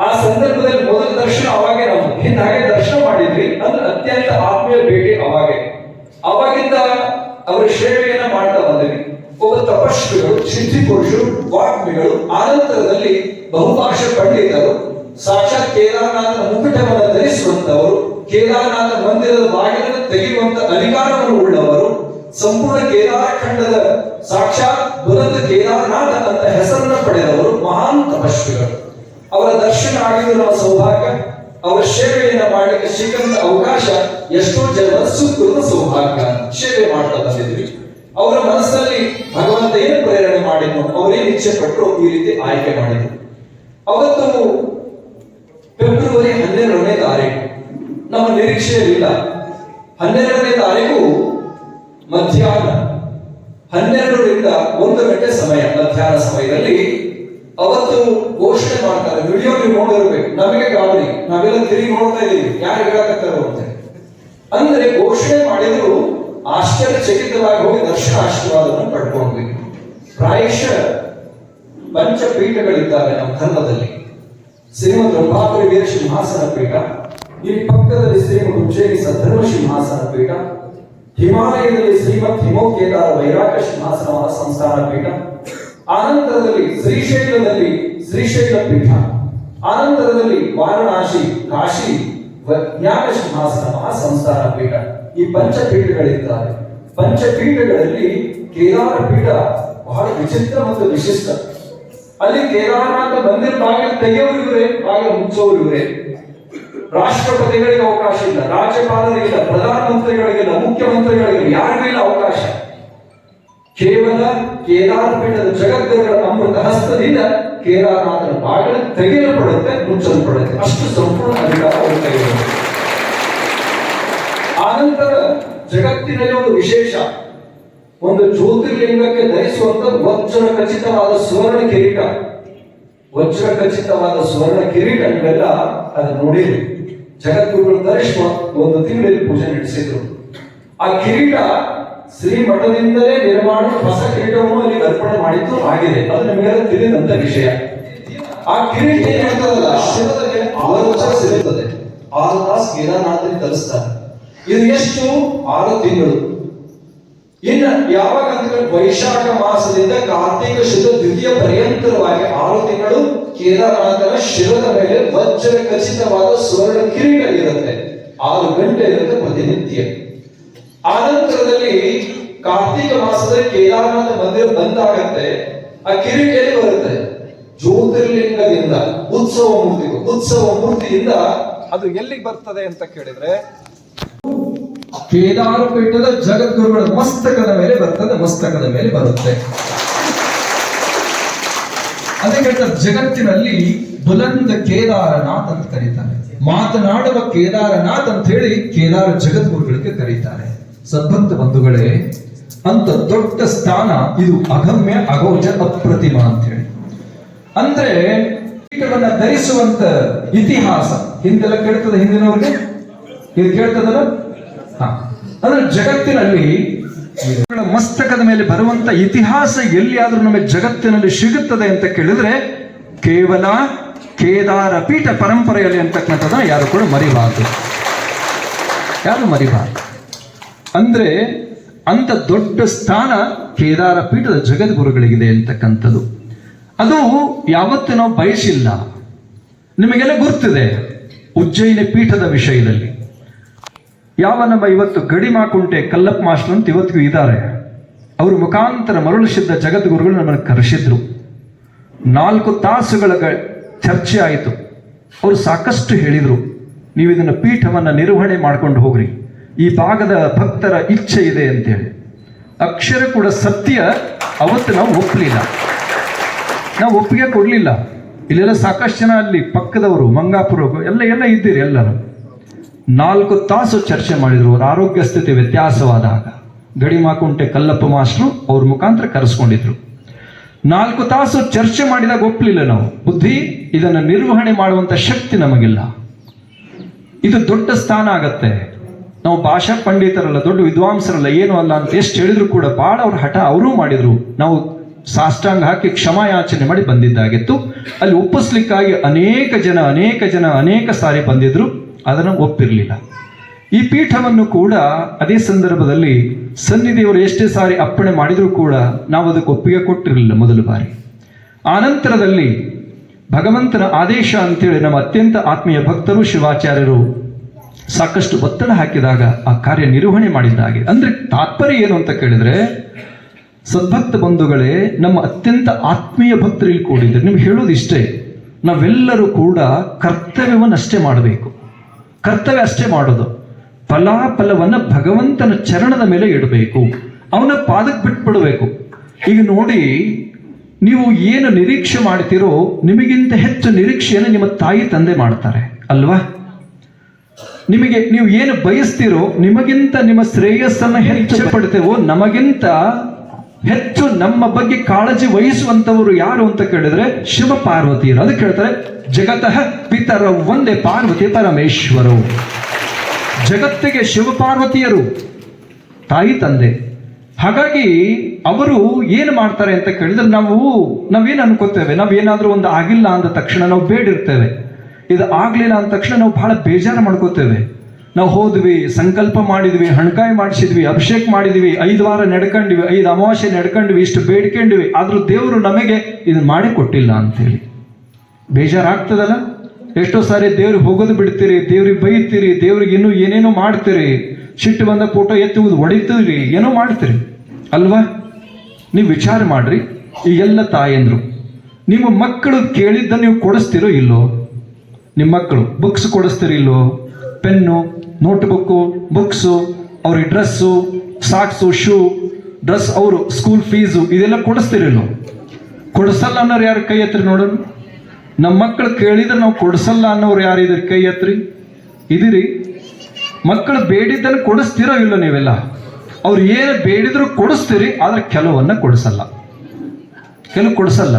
ಆ ಸಂದರ್ಭದಲ್ಲಿ ಮೊದಲ ದರ್ಶನ ಅವಾಗೆ ನಾವು ಹಿಂದೆ ಹಾಗೆ ದರ್ಶನ ಮಾಡಿದ್ವಿ ಅಂದ್ರೆ ಅತ್ಯಂತ ಆತ್ಮೀಯ ಭೇಟಿ ಅವಾಗಿಂದ ಅವರ ಸೇವೆಯನ್ನ ಮಾಡ್ತಾ ಬಂದ್ವಿ. ಒಬ್ಬ ತಪಸ್ವಿಗಳು, ಸಿದ್ಧಿ ಪುರುಷರು, ವಾಗ್ಮಿಗಳು, ಆನಂತರದಲ್ಲಿ ಬಹುಭಾಷಾ ಪಂಡಿತರು, ಸಾಕ್ಷಾತ್ ಕೇದಾರನಾಥನ ಮುಕುಟವನ್ನು ಧರಿಸುವಂತವರು, ಕೇದಾರನಾಥ ಮಂದಿರದ ಬಾಗಿಲನ್ನು ತೆಗೆಯುವಂತ ಅಧಿಕಾರವನ್ನು ಉಳ್ಳವರು, ಸಂಪೂರ್ಣ ಕೇದಾರ ಖಂಡದ ಸಾಕ್ಷಾತ್ ಬುಲಂದ ಕೇದಾರನಾಥ ಅಂತ ಹೆಸರನ್ನ ಪಡೆದವರು ಮಹಾನ್ ತಪಸ್ವಿಗಳು. ಅವರ ದರ್ಶನ ಆಗಿದ್ದು ನಮ್ಮ ಸೌಭಾಗ್ಯ. ಅವರ ಸೇವೆಯನ್ನ ಮಾಡಲಿಕ್ಕೆ ಸಿಕ್ಕಂತ ಅವಕಾಶ ಎಷ್ಟೋ ಜನರ ಸುಕೃತ ಸೌಭಾಗ್ಯ. ಸೇವೆ ಮಾಡ್ತಾ ಬಂದಿದ್ವಿ. ಅವರ ಮನಸ್ಸಲ್ಲಿ ಭಗವಂತ ಏನು ಪ್ರೇರಣೆ ಮಾಡಿದ್ನು, ಅವರೇನು ಇಚ್ಛೆ ಪಟ್ಟರು ಈ ರೀತಿ ಆಯ್ಕೆ ಮಾಡಿದ್ರು. ಅವತ್ತು ಫೆಬ್ರವರಿ 12ನೇ ತಾರೀಕು, ನಮ್ಮ ನಿರೀಕ್ಷೆಯಲ್ಲಿಲ್ಲ. 12ನೇ ತಾರೀಕು ಮಧ್ಯಾಹ್ನ 12ರಿಂದ 1 ಗಂಟೆ ಸಮಯ, ಮಧ್ಯಾಹ್ನ ಸಮಯದಲ್ಲಿ ಅವತ್ತು ಘೋಷಣೆ ಮಾಡ್ತಾರೆ. ವಿಡಿಯೋ ನೀವು ನೋಡಿರ್ಬೇಕು. ನಮಗೆ ಗಾಬರಿ, ನಾವೆಲ್ಲ ತಿರುಗಿ ನೋಡ್ತಾ ಇದೀವಿ, ಯಾರು ಹೇಳಕತ್ತಾರೋ ಅಂತ. ಅಂದ್ರೆ ಘೋಷಣೆ ಮಾಡಿದ್ರು ಆಶ್ಚರ್ಯಚಕಿತವಾಗಿ ಹೋಗಿ ದರ್ಶನ ಆಶೀರ್ವಾದವನ್ನು ಪಡ್ಕೊಂಡ್ವಿ. ಪ್ರಾಯಶಃ ಪಂಚಪೀಠಗಳಿದ್ದಾವೆ ನಮ್ಮ ಧರ್ಮದಲ್ಲಿ. ಶ್ರೀಮದ್ ರಂಭಾಪುರಿ ವೀರ ಸಿಂಹಾಸನ ಪೀಠ, ಇಲ್ಲಿ ಪಕ್ಕದಲ್ಲಿ ಶ್ರೀಮದ್ ಉಜ್ಜಯಿನಿ ಸದ್ಧರ್ಮ ಸಿಂಹಾಸನ ಪೀಠ, ಹಿಮಾಲಯದಲ್ಲಿ ಶ್ರೀಮದ್ ಹಿಮೋಕೇದಾರ ವೈರಾಗ ಸಿಂಹಾಸನ ಸಂಸ್ಥಾನ ಪೀಠ, ಆನಂತರದಲ್ಲಿ ಶ್ರೀಶೈಲದಲ್ಲಿ ಶ್ರೀಶೈಲ ಪೀಠ, ಆನಂತರದಲ್ಲಿ ವಾರಣಾಸಿ ಕಾಶಿ ಜ್ಞಾನ ಸಿಂಹಾಸನ ಮಹಾಸಂಸ್ಥಾನ ಪೀಠ. ಈ ಪಂಚಪೀಠಗಳಿದ್ದಾರೆ. ಪಂಚಪೀಠಗಳಲ್ಲಿ ಕೇದಾರ ಪೀಠ ಬಹಳ ವಿಚಿತ್ರ ಮತ್ತು ವಿಶಿಷ್ಟ. ಅಲ್ಲಿ ಕೇದಾರನಾಥ ಮಂದಿರ ಬಾಗಿಲು ತೆಗೆಯೋರು ಇವರೇ, ಬಾಗಿಲು ಮುಚ್ಚೋರು ಇವರೇ. ರಾಷ್ಟ್ರಪತಿಗಳಿಗೆ ಅವಕಾಶ ಇಲ್ಲ, ರಾಜ್ಯಪಾಲರಿಗಿಲ್ಲ, ಪ್ರಧಾನಮಂತ್ರಿಗಳಿಗಿಲ್ಲ, ಮುಖ್ಯಮಂತ್ರಿಗಳಿಗಿಲ್ಲ, ಯಾರಿಗೂ ಇಲ್ಲ ಅವಕಾಶ. ಕೇವಲ ಕೇದಾರ ಪೀಠದ ಜಗದ್ಗುರುಗಳ ಅಮೃತ ಹಸ್ತದಿಂದ ಕೇದಾರನಾಥನ ಬಾಗಿಲು ತೆಗೆಯಲ್ಪಡುತ್ತೆ, ಮುಚ್ಚಲ್ಪಡುತ್ತೆ. ಅಷ್ಟು ಸಂಪೂರ್ಣ ಅಧಿಕಾರ ಅವರ ಕೈಯಲ್ಲಿ. ಆನಂತರ ಜಗತ್ತಿನಲ್ಲಿ ಒಂದು ವಿಶೇಷ, ಒಂದು ಜ್ಯೋತಿರ್ಲಿಂಗಕ್ಕೆ ಧರಿಸುವಂತ ವಜ್ರ ಖಚಿತವಾದ ಸುವರ್ಣ ಕಿರೀಟ. ವಜ್ರ ಖಚಿತವಾದ ಸುವರ್ಣ ಕಿರೀಟ ನೀವೆಲ್ಲ ಅದು ನೋಡಿರಿ. ಜಗದ್ಗುರುಗಳು ಧರಿಸುವ 1 ತಿಂಗಳಲ್ಲಿ ಪೂಜೆ ನಡೆಸಿದ್ರು. ಆ ಕಿರೀಟ ಶ್ರೀಮಠದಿಂದಲೇ ನಿರ್ಮಾಣ, ಹೊಸ ಕಿರೀಟವನ್ನು ಅಲ್ಲಿ ಅರ್ಪಣೆ ಮಾಡಿದ್ದು ಆಗಿದೆ. ಅದು ನಿಮಗೆಲ್ಲ ತಿಳಿದಂತ ವಿಷಯ. ಆ ಕಿರೀಟ ಏನಿರ್ತದಲ್ಲ, ಶಿವದ ಮೇಲೆ 6 ವರ್ಷ ಇರುತ್ತದೆ. 6 ತಾಸು ಕೇದಾರನಾಥನಿಗೆ ತರಿಸ್ತಾರೆ. ಇದು ಎಷ್ಟು? 6 ತಿಂಗಳು. ಇನ್ನು ಯಾವಾಗ ಅಂತ ವೈಶಾಖ ಮಾಸದಿಂದ ಕಾರ್ತಿಕ ಶುದ್ಧ ದ್ವಿತೀಯ ಪರ್ಯಂತರವಾಗಿ 6 ತಿಂಗಳು ಕೇದಾರನಾಥನ ಶಿರದ ಮೇಲೆ ವಜ್ರ ಖಚಿತವಾದ ಸುವರ್ಣ ಕಿರೀಟ ಇರುತ್ತೆ. 6 ಗಂಟೆ ಇರುತ್ತೆ ಪ್ರತಿನಿತ್ಯ. ಆನಂತರದಲ್ಲಿ ಕಾರ್ತಿಕ ಮಾಸದಲ್ಲಿ ಕೇದಾರನಾಥ ಮಂದಿರ ಬಂದಾಗತ್ತೆ. ಆ ಕಿರೀಟದಲ್ಲಿ ಬರುತ್ತೆ ಜ್ಯೋತಿರ್ಲಿಂಗದಿಂದ ಉತ್ಸವ ಮೂರ್ತಿಯಿಂದ ಅದು ಎಲ್ಲಿಗೆ ಬರ್ತದೆ ಅಂತ ಕೇಳಿದ್ರೆ ಕೇದಾರ ಪೀಠದ ಜಗದ್ಗುರುಗಳ ಮಸ್ತಕದ ಮೇಲೆ ಬರ್ತದೆ, ಮಸ್ತಕದ ಮೇಲೆ ಬರುತ್ತೆ. ಅದಕ್ಕೆ ಜಗತ್ತಿನಲ್ಲಿ ಬುಲಂದ ಕೇದಾರನಾಥ್ ಅಂತ ಕರೀತಾರೆ. ಮಾತನಾಡುವ ಕೇದಾರನಾಥ್ ಅಂತ ಹೇಳಿ ಕೇದಾರ ಜಗದ್ಗುರುಗಳಿಗೆ ಕರೀತಾರೆ. ಸದ್ಭಕ್ತ ಬಂಧುಗಳೇ, ಅಂತ ದೊಡ್ಡ ಸ್ಥಾನ ಇದು ಅಗಮ್ಯ, ಅಗೋಚ, ಅಪ್ರತಿಮ ಅಂತ ಹೇಳಿ. ಅಂದ್ರೆ ಪೀಠವನ್ನ ಧರಿಸುವಂತ ಇತಿಹಾಸ ಹಿಂದೆಲ್ಲ ಕೇಳ್ತದೆ, ಹಿಂದಿನವ್ರಿಗೆ ಇದು ಕೇಳ್ತದಲ್ಲ. ಅಂದ್ರೆ ಜಗತ್ತಿನಲ್ಲಿ ಮಸ್ತಕದ ಮೇಲೆ ಬರುವಂತ ಇತಿಹಾಸ ಎಲ್ಲಿಯಾದ್ರೂ ನಮಗೆ ಜಗತ್ತಿನಲ್ಲಿ ಸಿಗುತ್ತದೆ ಅಂತ ಕೇಳಿದ್ರೆ ಕೇವಲ ಕೇದಾರ ಪೀಠ ಪರಂಪರೆಯಲ್ಲಿ ಅಂತಕ್ಕಂಥದ್ದನ್ನ ಯಾರು ಕೂಡ ಮರಿಬಾರದು, ಯಾರು ಮರಿಬಾರದು. ಅಂದ್ರೆ ಅಂತ ದೊಡ್ಡ ಸ್ಥಾನ ಕೇದಾರ ಪೀಠದ ಜಗದ್ಗುರುಗಳಿಗಿದೆ ಅಂತಕ್ಕಂಥದ್ದು. ಅದು ಯಾವತ್ತೂ ನಾವು ಬಯಸಿಲ್ಲ. ನಿಮಗೆಲ್ಲ ಗುರ್ತಿದೆ ಉಜ್ಜಯಿನಿ ಪೀಠದ ವಿಷಯದಲ್ಲಿ. ಯಾವ ನಮ್ಮ ಇವತ್ತು ಗಡಿಮಾಕುಂಟೆ ಕಲ್ಲಪ್ಪ ಮಾಸ್ಟರ್ ಅಂತ ಇವತ್ತಿಗೂ ಇದ್ದಾರೆ. ಅವರು ಮುಖಾಂತರ ಮರುಳು ಸಿದ್ಧ ಜಗದ್ಗುರುಗಳು ನಮ್ಮನ್ನು ಕರೆಸಿದ್ರು. 4 ತಾಸುಗಳ ಚರ್ಚೆ ಆಯಿತು. ಅವರು ಸಾಕಷ್ಟು ಹೇಳಿದರು, ನೀವು ಇದನ್ನು ಪೀಠವನ್ನು ನಿರ್ವಹಣೆ ಮಾಡ್ಕೊಂಡು ಹೋಗ್ರಿ, ಈ ಭಾಗದ ಭಕ್ತರ ಇಚ್ಛೆ ಇದೆ ಅಂತೇಳಿ. ಅಕ್ಷರ ಕೂಡ ಸತ್ಯ. ಅವತ್ತು ನಾವು ಒಪ್ಪಲಿಲ್ಲ, ನಾವು ಒಪ್ಪಿಗೆ ಕೊಡಲಿಲ್ಲ. ಇಲ್ಲೆಲ್ಲ ಸಾಕಷ್ಟು ಜನ ಅಲ್ಲಿ ಪಕ್ಕದವರು ಮಂಗಾಪುರ ಎಲ್ಲ ಇದ್ದೀರಿ. ಎಲ್ಲರೂ 4 ತಾಸು ಚರ್ಚೆ ಮಾಡಿದ್ರು. ಅವ್ರ ಆರೋಗ್ಯ ಸ್ಥಿತಿ ವ್ಯತ್ಯಾಸವಾದಾಗ ಗಡಿಮಾಕುಂಟೆ ಕಲ್ಲಪ್ಪ ಮಾಸ್ಟ್ರು ಅವ್ರ ಮುಖಾಂತರ ಕರೆಸ್ಕೊಂಡಿದ್ರು. 4 ತಾಸು ಚರ್ಚೆ ಮಾಡಿದಾಗ ಒಪ್ಪಲಿಲ್ಲ ನಾವು. ಬುದ್ಧಿ, ಇದನ್ನು ನಿರ್ವಹಣೆ ಮಾಡುವಂತ ಶಕ್ತಿ ನಮಗಿಲ್ಲ, ಇದು ದೊಡ್ಡ ಸ್ಥಾನ ಆಗತ್ತೆ. ನಾವು ಭಾಷಾ ಪಂಡಿತರಲ್ಲ, ದೊಡ್ಡ ವಿದ್ವಾಂಸರಲ್ಲ, ಏನು ಅಲ್ಲ ಅಂತ ಎಷ್ಟು ಹೇಳಿದ್ರು ಕೂಡ ಬಹಳ ಅವ್ರ ಹಠ ಅವರೂ ಮಾಡಿದ್ರು. ನಾವು ಸಾಷ್ಟಾಂಗ ಹಾಕಿ ಕ್ಷಮಾಯಾಚನೆ ಮಾಡಿ ಬಂದಿದ್ದಾಗಿತ್ತು. ಅಲ್ಲಿ ಒಪ್ಪಿಸ್ಲಿಕ್ಕಾಗಿ ಅನೇಕ ಸಾರಿ ಬಂದಿದ್ರು, ಅದನ್ನು ಒಪ್ಪಿರಲಿಲ್ಲ. ಈ ಪೀಠವನ್ನು ಕೂಡ ಅದೇ ಸಂದರ್ಭದಲ್ಲಿ ಸನ್ನಿಧಿಯವರು ಎಷ್ಟೇ ಸಾರಿ ಅಪ್ಪಣೆ ಮಾಡಿದರೂ ಕೂಡ ನಾವು ಅದಕ್ಕೆ ಒಪ್ಪಿಗೆ ಕೊಟ್ಟಿರಲಿಲ್ಲ ಮೊದಲ ಬಾರಿ. ಆನಂತರದಲ್ಲಿ ಭಗವಂತನ ಆದೇಶ ಅಂತೇಳಿ ನಮ್ಮ ಅತ್ಯಂತ ಆತ್ಮೀಯ ಭಕ್ತರು ಶಿವಾಚಾರ್ಯರು ಸಾಕಷ್ಟು ಒತ್ತಡ ಹಾಕಿದಾಗ ಆ ಕಾರ್ಯ ನಿರ್ವಹಣೆ ಮಾಡಿದ್ದಾಗೆ. ಅಂದ್ರೆ ತಾತ್ಪರ್ಯ ಏನು ಅಂತ ಕೇಳಿದ್ರೆ, ಸದ್ಭಕ್ತ ಬಂಧುಗಳೇ, ನಮ್ಮ ಅತ್ಯಂತ ಆತ್ಮೀಯ ಭಕ್ತರು ಇಲ್ಲಿ ಕೂಡಿದ್ದಾರೆ. ನಿಮ್ಗೆ ಹೇಳೋದಿಷ್ಟೇ, ನಾವೆಲ್ಲರೂ ಕೂಡ ಕರ್ತವ್ಯವನ್ನಷ್ಟೇ ಮಾಡಬೇಕು. ಕರ್ತವ್ಯ ಅಷ್ಟೇ ಮಾಡೋದು. ಫಲಾಫಲವನ್ನ ಭಗವಂತನ ಚರಣದ ಮೇಲೆ ಇಡಬೇಕು, ಅವನ ಪಾದಕ್ಕೆ ಬಿಟ್ಬಿಡಬೇಕು. ಈಗ ನೋಡಿ, ನೀವು ಏನು ನಿರೀಕ್ಷೆ ಮಾಡ್ತೀರೋ ನಿಮಗಿಂತ ಹೆಚ್ಚು ನಿರೀಕ್ಷೆಯನ್ನು ನಿಮ್ಮ ತಾಯಿ ತಂದೆ ಮಾಡ್ತಾರೆ ಅಲ್ವಾ? ನೀವು ಏನು ಬಯಸ್ತೀರೋ ನಿಮಗಿಂತ ನಿಮ್ಮ ಶ್ರೇಯಸ್ಸನ್ನು ಹೆಚ್ಚು ಪಡ್ತೇವೋ, ನಮಗಿಂತ ಹೆಚ್ಚು ನಮ್ಮ ಬಗ್ಗೆ ಕಾಳಜಿ ವಹಿಸುವಂತವರು ಯಾರು ಅಂತ ಕೇಳಿದ್ರೆ ಶಿವ ಪಾರ್ವತಿಯರು. ಅದಕ್ಕೆ ಹೇಳ್ತಾರೆ ಜಗತಃ ಪಿತರ ಒಂದೇ ಪಾರ್ವತಿ ಪರಮೇಶ್ವರು. ಜಗತ್ತಿಗೆ ಶಿವ ಪಾರ್ವತಿಯರು ತಾಯಿ ತಂದೆ. ಹಾಗಾಗಿ ಅವರು ಏನು ಮಾಡ್ತಾರೆ ಅಂತ ಕೇಳಿದ್ರೆ, ನಾವೇನು ಅನ್ಕೋತೇವೆ, ನಾವೇನಾದ್ರೂ ಒಂದು ಆಗಿಲ್ಲ ಅಂದ ತಕ್ಷಣ ನಾವು ಬೇಡಿರ್ತೇವೆ. ಇದು ಆಗ್ಲಿಲ್ಲ ಅಂದ ತಕ್ಷಣ ನಾವು ಬಹಳ ಬೇಜಾರು ಮಾಡ್ಕೋತೇವೆ. ನಾವು ಹೋದ್ವಿ, ಸಂಕಲ್ಪ ಮಾಡಿದ್ವಿ, ಹಣಕಾಯಿ ಮಾಡಿಸಿದ್ವಿ, ಅಭಿಷೇಕ ಮಾಡಿದ್ವಿ, 5 ವಾರ ನಡ್ಕೊಂಡ್ವಿ, 5 ಅಮಾವಾಸ್ಯೆ ನಡ್ಕೊಂಡ್ವಿ, ಇಷ್ಟು ಬೇಡ್ಕೊಂಡ್ವಿ, ಆದ್ರೂ ದೇವರು ನಮಗೆ ಇದನ್ನ ಮಾಡಿ ಕೊಟ್ಟಿಲ್ಲ ಅಂತೇಳಿ ಬೇಜಾರಾಗ್ತದಲ್ಲ. ಎಷ್ಟೋ ಸಾರಿ ದೇವ್ರಿಗೆ ಹೋಗೋದು ಬಿಡ್ತೀರಿ, ದೇವ್ರಿಗೆ ಬೈತೀರಿ, ದೇವ್ರಿಗೆ ಇನ್ನೂ ಏನೇನೋ ಮಾಡ್ತೀರಿ, ಸಿಟ್ಟು ಬಂದ ಫೋಟೋ ಎತ್ತುವುದು ಹೊಡಿತೀರಿ, ಏನೋ ಮಾಡ್ತೀರಿ ಅಲ್ವಾ? ನೀವು ವಿಚಾರ ಮಾಡ್ರಿ. ಈ ಎಲ್ಲ ತಾಯಂದ್ರು ನಿಮ್ಮ ಮಕ್ಕಳು ಕೇಳಿದ್ದ ನೀವು ಕೊಡಿಸ್ತಿರೋ ಇಲ್ಲೋ? ನಿಮ್ಮ ಮಕ್ಕಳು ಬುಕ್ಸ್ ಕೊಡಿಸ್ತೀರಿ ಇಲ್ಲೋ? ಪೆನ್ನು, ನೋಟ್ಬುಕ್ಕು, ಬುಕ್ಸು, ಅವ್ರಿಗೆ ಡ್ರೆಸ್ಸು, ಸಾಕ್ಸು, ಶೂ, ಡ್ರೆಸ್, ಅವರು ಸ್ಕೂಲ್ ಫೀಸು ಇದೆಲ್ಲ ಕೊಡಿಸ್ತಿರಿಲ್ಲೋ? ಕೊಡಿಸಲ್ಲ ಅನ್ನೋರು ಯಾರು ಕೈ ಎತ್ತರಿ ನೋಡೋಣ. ನಮ್ಮ ಮಕ್ಕಳು ಕೇಳಿದ್ರೆ ನಾವು ಕೊಡಿಸಲ್ಲ ಅನ್ನೋರು ಯಾರಿದ್ರಿ? ಕೈ ಎತ್ತರಿ. ಇದಿರಿ. ಮಕ್ಕಳು ಬೇಡಿದ್ದನ್ನು ಕೊಡಿಸ್ತಿರೋ ಇಲ್ಲೋ ನೀವೆಲ್ಲ? ಅವ್ರು ಏನು ಬೇಡಿದ್ರು ಕೊಡಿಸ್ತೀರಿ, ಆದ್ರೆ ಕೆಲವನ್ನ ಕೊಡಿಸಲ್ಲ, ಕೆಲವು ಕೊಡಿಸಲ್ಲ.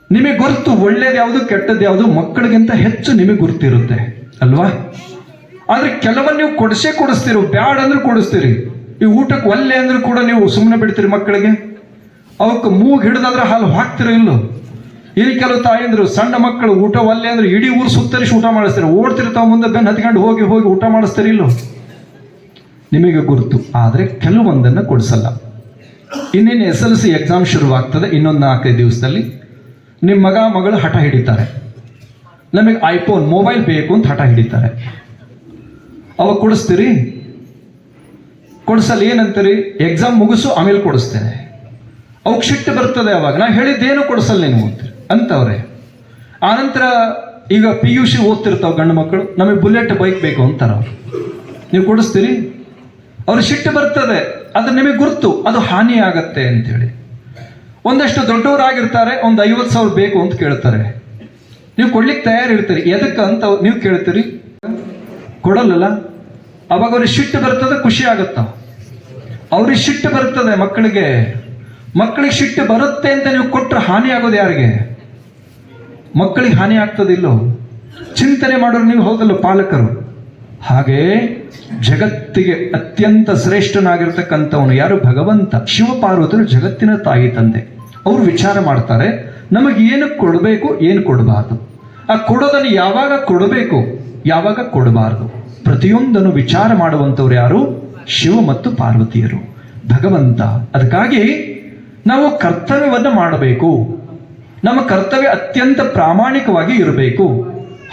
ನಿಮಗೆ ಗೊತ್ತು ಒಳ್ಳೇದು ಯಾವುದು ಕೆಟ್ಟದ್ದು ಯಾವುದು, ಮಕ್ಕಳಿಗಿಂತ ಹೆಚ್ಚು ನಿಮಗೆ ಗುರ್ತಿರುತ್ತೆ ಅಲ್ವಾ? ಆದ್ರೆ ಕೆಲವನ್ನ ನೀವು ಕೊಡಿಸ್ತೀರಿ, ಬ್ಯಾಡ್ ಅಂದ್ರೆ ಕೊಡಿಸ್ತೀರಿ. ಈ ಊಟಕ್ಕೆ ಒಲ್ಲೆ ಅಂದ್ರೆ ಕೂಡ ನೀವು ಸುಮ್ಮನೆ ಬಿಡ್ತೀರಿ ಮಕ್ಕಳಿಗೆ. ಅವಕ್ಕೆ ಮೂಗ್ ಹಿಡಿದಾದ್ರೆ ಹಾಲು ಹಾಕ್ತಿರೋ ಇಲ್ಲೋ? ಇಲ್ಲಿ ಕೆಲವು ತಾಯಂದ್ರು ಸಣ್ಣ ಮಕ್ಕಳು ಊಟ ಒಲ್ಲೆ ಅಂದ್ರೆ ಇಡೀ ಊರು ಸುತ್ತರಿಸಿ ಊಟ ಮಾಡಿಸ್ತಾರೆ, ಓಡ್ತಿರ್ತಾವ ಮುಂದೆ ಬೆನ್ನು ಹತ್ಕೊಂಡು ಹೋಗಿ ಊಟ ಮಾಡಿಸ್ತಾರೆ ಇಲ್ಲೋ? ನಿಮಗೆ ಗುರುತು. ಆದ್ರೆ ಕೆಲವೊಂದನ್ನು ಕೊಡಿಸಲ್ಲ. ಇನ್ನೇನು SLC ಎಕ್ಸಾಮ್ ಶುರುವಾಗ್ತದೆ ಇನ್ನೊಂದು 4-5 ದಿವಸದಲ್ಲಿ. ನಿಮ್ಮ ಮಗ ಮಗಳು ಹಠ ಹಿಡಿತಾರೆ, ನಮಗೆ ಐಫೋನ್ ಮೊಬೈಲ್ ಬೇಕು ಅಂತ ಹಠ ಹಿಡಿತಾರೆ. ಅವಾಗ ಕೊಡಿಸ್ತೀರಿ? ಕೊಡಿಸಲ್ಲ. ಏನಂತೀರಿ? ಎಕ್ಸಾಮ್ ಮುಗಿಸು ಆಮೇಲೆ ಕೊಡಿಸ್ತೇನೆ. ಅವಕ್ಕೆ ಸಿಟ್ಟು ಬರ್ತದೆ. ಅವಾಗ ನಾ ಹೇಳಿದ್ದೇನು ಕೊಡಿಸಲ್ಲ ನೀವು ಅಂತವ್ರೆ. ಆನಂತರ ಈಗ PUC ಓದ್ತಿರ್ತಾವ ಗಂಡು ಮಕ್ಕಳು, ನಮಗೆ ಬುಲೆಟ್ ಬೈಕ್ ಬೇಕು ಅಂತಾರ. ನೀವು ಕೊಡಿಸ್ತೀರಿ? ಅವ್ರಿಗೆ ಸಿಟ್ಟು ಬರ್ತದೆ. ಅದು ನಿಮಗೆ ಗುರ್ತು, ಅದು ಹಾನಿ ಆಗತ್ತೆ ಅಂತೇಳಿ. ಒಂದಷ್ಟು ದೊಡ್ಡವರಾಗಿರ್ತಾರೆ, ಒಂದು 50,000 ಬೇಕು ಅಂತ ಕೇಳ್ತಾರೆ. ನೀವು ಕೊಡ್ಲಿಕ್ಕೆ ತಯಾರಿರ್ತೀರಿ. ಎದಕ್ಕೆ ಅಂತ ನೀವು ಕೇಳ್ತೀರಿ, ಕೊಡಲ್ಲ. ಅವಾಗ ಅವ್ರಿಗೆ ಸಿಟ್ಟು ಬರ್ತದೆ, ಖುಷಿ ಆಗುತ್ತ. ಅವ್ರಿಗೆ ಸಿಟ್ಟು ಬರ್ತದೆ. ಮಕ್ಕಳಿಗೆ ಸಿಟ್ಟು ಬರುತ್ತೆ ಅಂತ ನೀವು ಕೊಟ್ಟರೆ ಹಾನಿ ಆಗೋದು ಯಾರಿಗೆ? ಮಕ್ಕಳಿಗೆ ಹಾನಿ ಆಗ್ತದಿಲ್ಲೋ? ಚಿಂತನೆ ಮಾಡೋರು ನೀವು ಹೌದಲ್ಲ ಪಾಲಕರು. ಹಾಗೆ ಜಗತ್ತಿಗೆ ಅತ್ಯಂತ ಶ್ರೇಷ್ಠನಾಗಿರ್ತಕ್ಕಂಥವನು ಯಾರು? ಭಗವಂತ. ಶಿವಪಾರ್ವತರು ಜಗತ್ತಿನ ತಾಯಿ ತಂದೆ. ಅವರು ವಿಚಾರ ಮಾಡ್ತಾರೆ ನಮಗೆ ಏನು ಕೊಡಬೇಕು, ಏನು ಕೊಡಬಾರ್ದು. ಆ ಕೊಡೋದನ್ನು ಯಾವಾಗ ಕೊಡಬೇಕು, ಯಾವಾಗ ಕೊಡಬಾರ್ದು, ಪ್ರತಿಯೊಂದನ್ನು ವಿಚಾರ ಮಾಡುವಂಥವ್ರು ಯಾರು? ಶಿವ ಮತ್ತು ಪಾರ್ವತಿಯರು, ಭಗವಂತ. ಅದಕ್ಕಾಗಿ ನಾವು ಕರ್ತವ್ಯವನ್ನು ಮಾಡಬೇಕು. ನಮ್ಮ ಕರ್ತವ್ಯ ಅತ್ಯಂತ ಪ್ರಾಮಾಣಿಕವಾಗಿ ಇರಬೇಕು.